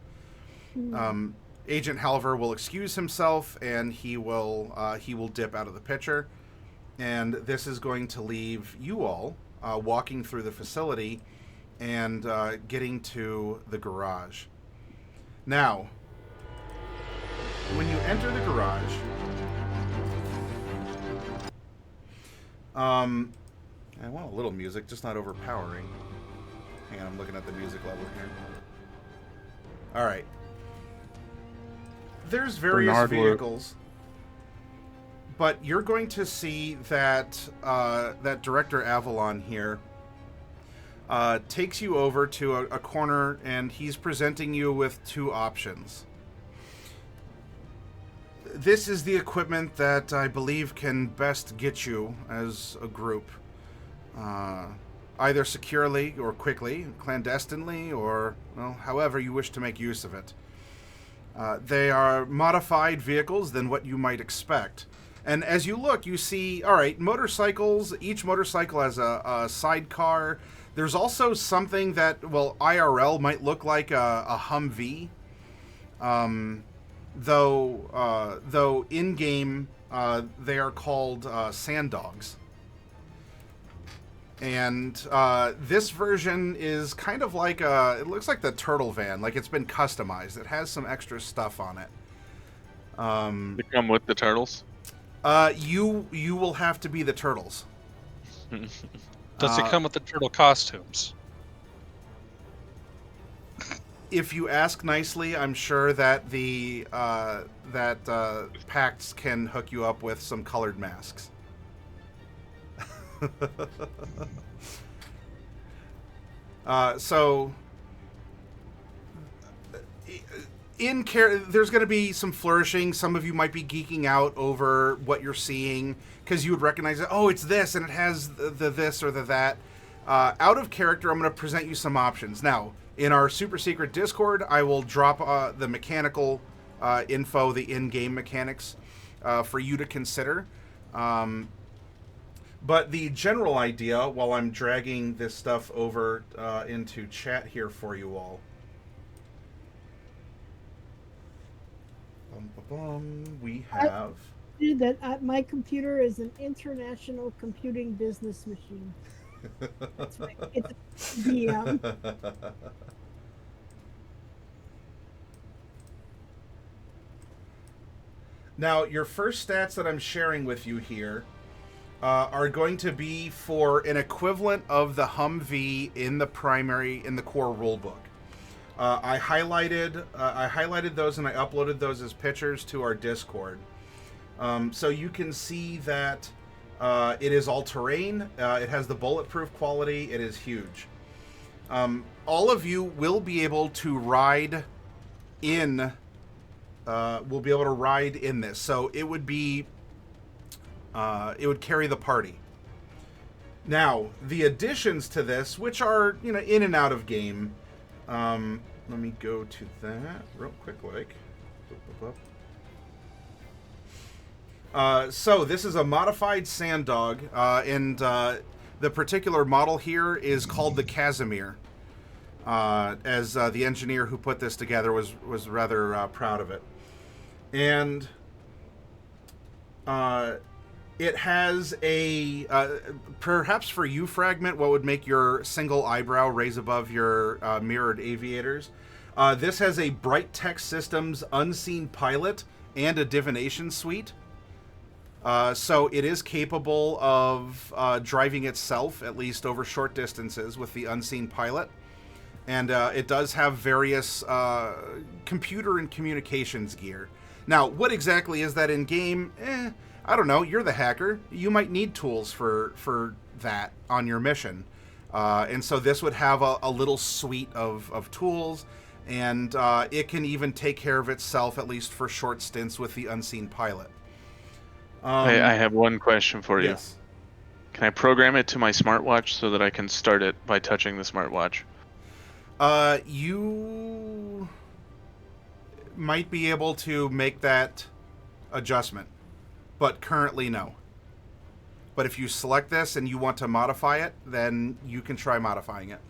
Agent Halver will excuse himself, and he will dip out of the picture, and this is going to leave you all walking through the facility and getting to the garage. Now, when you enter the garage, I want a little music, just not overpowering. Hang on, I'm looking at the music level here. All right. There's various vehicles, but you're going to see that that Director Avalon here takes you over to a corner, and he's presenting you with two options. This is the equipment that I believe can best get you as a group. either securely or quickly, clandestinely, or, well, however you wish to make use of it. They are modified vehicles than what you might expect. And as you look, you see, all right, motorcycles. Each motorcycle has a sidecar. There's also something that, well, IRL might look like a Humvee. Though in-game, they are called sand dogs. And this version is kind of like it looks like the turtle van, like it's been customized. It has some extra stuff on it.
They come with the turtles?
You will have to be the turtles.
Does it come with the turtle costumes?
If you ask nicely, I'm sure that the Pacts can hook you up with some colored masks. So there's going to be some flourishing. Some of you might be geeking out over what you're seeing because you would recognize it. Oh, it's this, and it has the this or the that. Out of character, I'm going to present you some options. Now, in our super secret Discord, I will drop the mechanical info, the in-game mechanics, for you to consider. But the general idea, while I'm dragging this stuff over into chat here for you all. We have...
that my computer is an international computing business machine. That's right. It's a VM.
Now, your first stats that I'm sharing with you here are going to be for an equivalent of the Humvee in the core rulebook. I highlighted those and I uploaded those as pictures to our Discord. So you can see that it is all-terrain. It has the bulletproof quality. It is huge. All of you will be able to ride in. Will be able to ride in this. So it would be. It would carry the party. Now, the additions to this, which are, in and out of game. Let me go to that real quick, so this is a modified sand dog, and the particular model here is called the Casimir. As the engineer who put this together was rather proud of it, and it has a perhaps for you, Fragment, what would make your single eyebrow raise above your mirrored aviators. This has a Bright Tech Systems Unseen Pilot and a Divination Suite. So it is capable of driving itself, at least over short distances, with the Unseen Pilot. And it does have various computer and communications gear. Now, what exactly is that in-game? I don't know. You're the hacker. You might need tools for that on your mission. And so this would have a little suite of tools, and it can even take care of itself, at least for short stints, with the Unseen Pilot.
I have one question for you.
Yes.
Can I program it to my smartwatch so that I can start it by touching the smartwatch?
You might be able to make that adjustment, but currently no. But if you select this and you want to modify it, then you can try modifying it.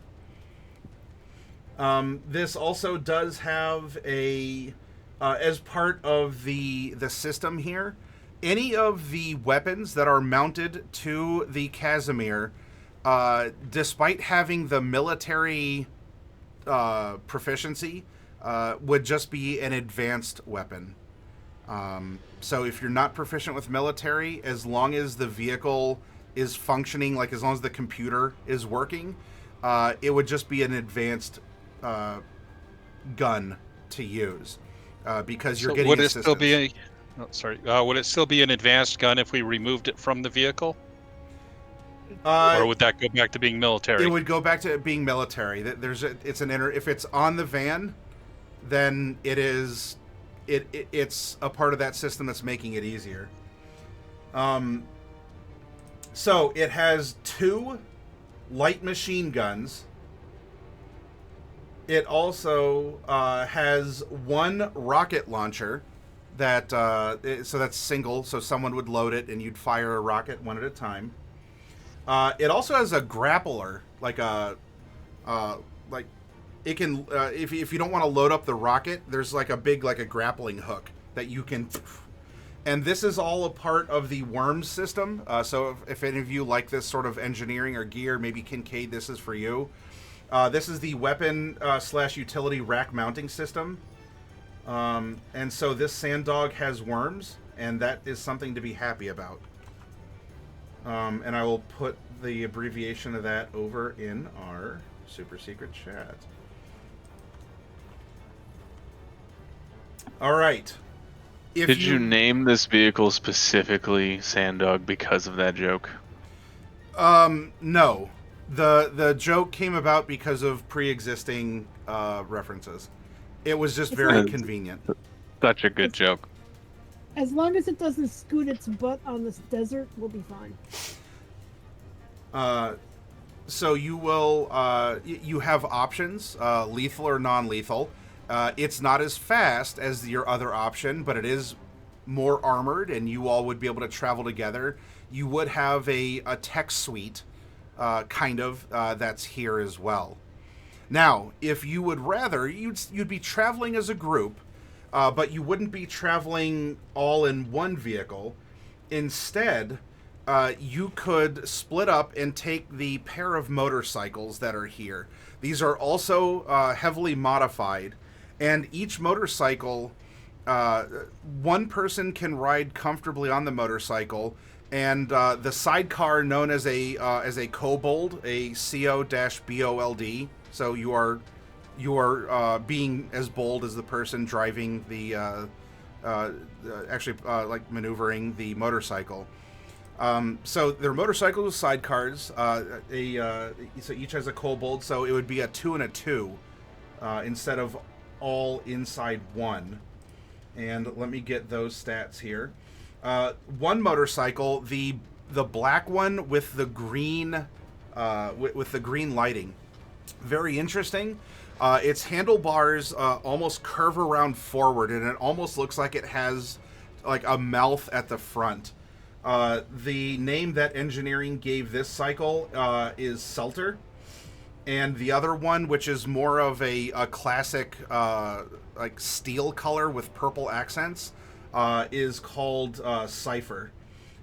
This also does have a, as part of the system here, any of the weapons that are mounted to the Casimir, despite having the military proficiency, would just be an advanced weapon. So if you're not proficient with military, as long as the vehicle is functioning, like as long as the computer is working, it would just be an advanced gun to use, because you're getting assistance.
Would it still be would it still be an advanced gun if we removed it from the vehicle? Or would that go back to being military?
It would go back to being military. If it's on the van, then it's a part of that system that's making it easier. So it has two light machine guns. It also has one rocket launcher that so that's single, so someone would load it and you'd fire a rocket one at a time. It also has a grappler, like a like it can if you don't want to load up the rocket, there's like a big like a grappling hook that you can. And this is all a part of the Worms system. So if any of you like this sort of engineering or gear, maybe Kincaid, this is for you. This is the weapon / utility rack mounting system. And so this sand dog has worms, and that is something to be happy about. And I will put the abbreviation of that over in our super secret chat. All right.
Did you name this vehicle specifically Sand Dog because of that joke?
No. The joke came about because of pre-existing references. It was just very convenient.
Such a good joke.
As long as it doesn't scoot its butt on this desert, we'll be fine.
So you will you have options, lethal or non-lethal. It's not as fast as your other option, but it is more armored, and you all would be able to travel together. You would have a tech suite, kind of, that's here as well. Now, if you would rather, you'd be traveling as a group, but you wouldn't be traveling all in one vehicle. Instead, you could split up and take the pair of motorcycles that are here. These are also heavily modified. And each motorcycle, one person can ride comfortably on the motorcycle, and the sidecar known as a kobold, a CO-BOLD. So you are being as bold as the person driving the like maneuvering the motorcycle. So they're motorcycles with sidecars. So each has a kobold, so it would be a 2 and a 2 instead of all inside one. And let me get those stats here. One motorcycle, the black one with the green with the green lighting, very interesting. Its handlebars almost curve around forward, and it almost looks like it has like a mouth at the front. The name that engineering gave this cycle is Selter. And the other one, which is more of a classic like steel color with purple accents, is called Cypher.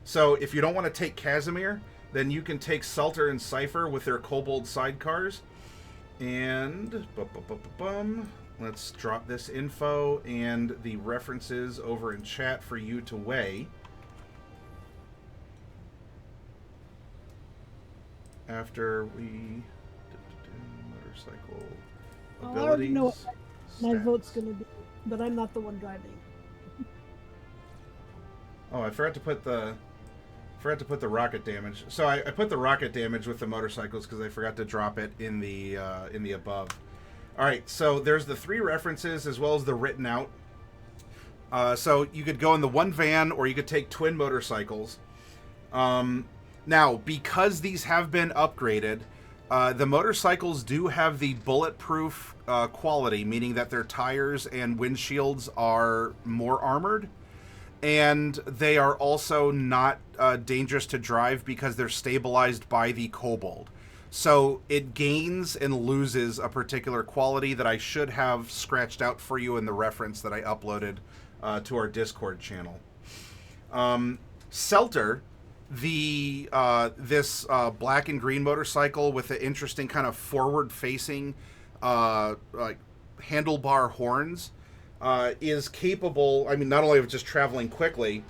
So if you don't want to take Casimir, then you can take Selter and Cypher with their kobold sidecars. And let's drop this info and the references over in chat for you to weigh. After we motorcycle abilities.
I already know what my
stats.
vote's going to be, but I'm not the one driving.
Oh, I forgot to put the rocket damage. So I put the rocket damage with the motorcycles because I forgot to drop it in the above. All right, so there's the 3 references as well as the written out. So you could go in the one van, or you could take twin motorcycles. Now, because these have been upgraded, the motorcycles do have the bulletproof quality, meaning that their tires and windshields are more armored. And they are also not dangerous to drive because they're stabilized by the kobold. So it gains and loses a particular quality that I should have scratched out for you in the reference that I uploaded to our Discord channel. Selter, this black and green motorcycle with the interesting kind of forward-facing like handlebar horns, is capable, I mean, not only of just traveling quickly,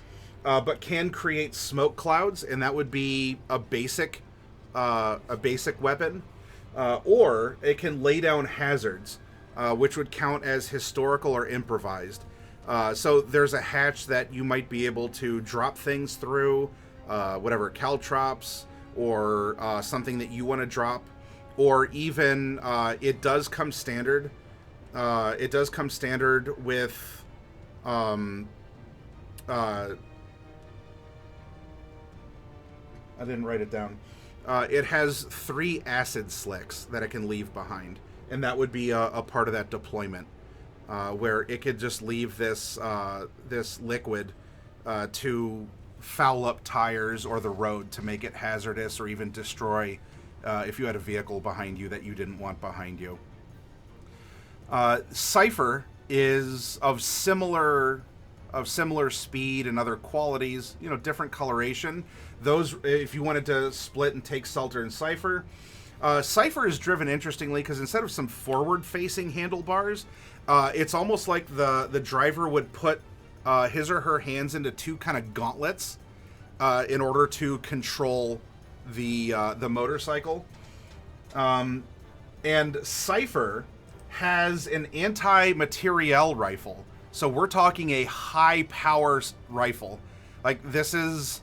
but can create smoke clouds, and that would be a basic weapon, or it can lay down hazards, which would count as historical or improvised. So there's a hatch that you might be able to drop things through, whatever, caltrops, or something that you want to drop, or even it does come standard. It does come standard with I didn't write it down. it has 3 acid slicks that it can leave behind, and that would be a part of that deployment, where it could just leave this this liquid to foul up tires or the road to make it hazardous or even destroy if you had a vehicle behind you that you didn't want behind you. Cypher is of similar speed and other qualities, different coloration. Those, if you wanted to split and take Salter and Cypher, Cypher is driven interestingly because instead of some forward-facing handlebars, it's almost like the driver would put his or her hands into 2 kind of gauntlets in order to control the motorcycle. And Cypher has an anti-materiel rifle. So we're talking a high-power rifle. Like, this isn't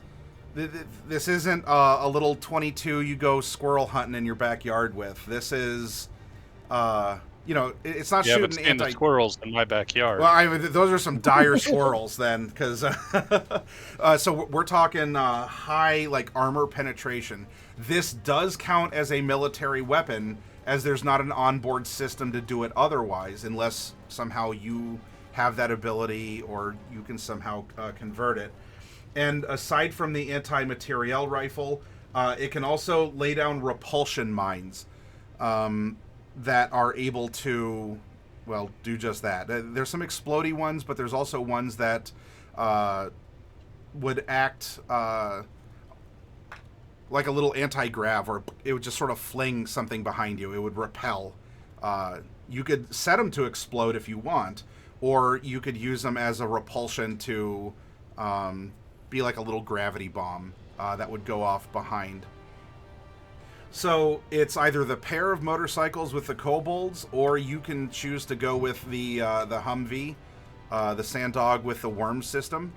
a little 22 you go squirrel hunting in your backyard with. This is, it's not shooting
but stand the squirrels in my backyard.
Well, I mean, those are some dire squirrels then, because so we're talking high, like, armor penetration. This does count as a military weapon, as there's not an onboard system to do it otherwise, unless somehow you have that ability or you can somehow convert it. And aside from the anti-materiel rifle, it can also lay down repulsion mines that are able to, well, do just that. There's some explodey ones, but there's also ones that would act like a little anti-grav, or it would just sort of fling something behind you. It would repel. You could set them to explode if you want, or you could use them as a repulsion to be like a little gravity bomb that would go off behind. So it's either the pair of motorcycles with the kobolds, or you can choose to go with the Humvee, the Sandog with the worm system.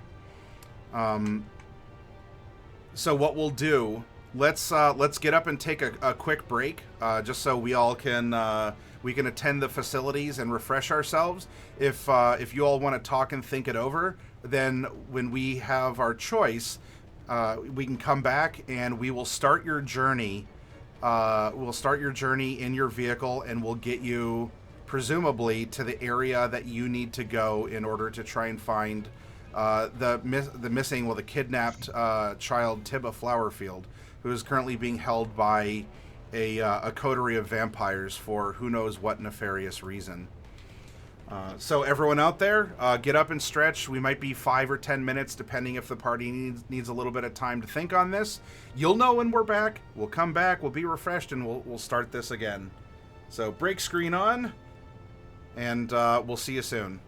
So what we'll do, let's get up and take a quick break, just so we all can attend the facilities and refresh ourselves. If you all want to talk and think it over, then when we have our choice, we can come back and we will start your journey. We'll start your journey in your vehicle, and we'll get you presumably to the area that you need to go in order to try and find the kidnapped child Tibba Flowerfield, who is currently being held by a coterie of vampires for who knows what nefarious reason. So everyone out there, get up and stretch. We might be 5 or 10 minutes, depending if the party needs a little bit of time to think on this. You'll know when we're back. We'll come back, we'll be refreshed, and we'll start this again. So break screen on, and we'll see you soon.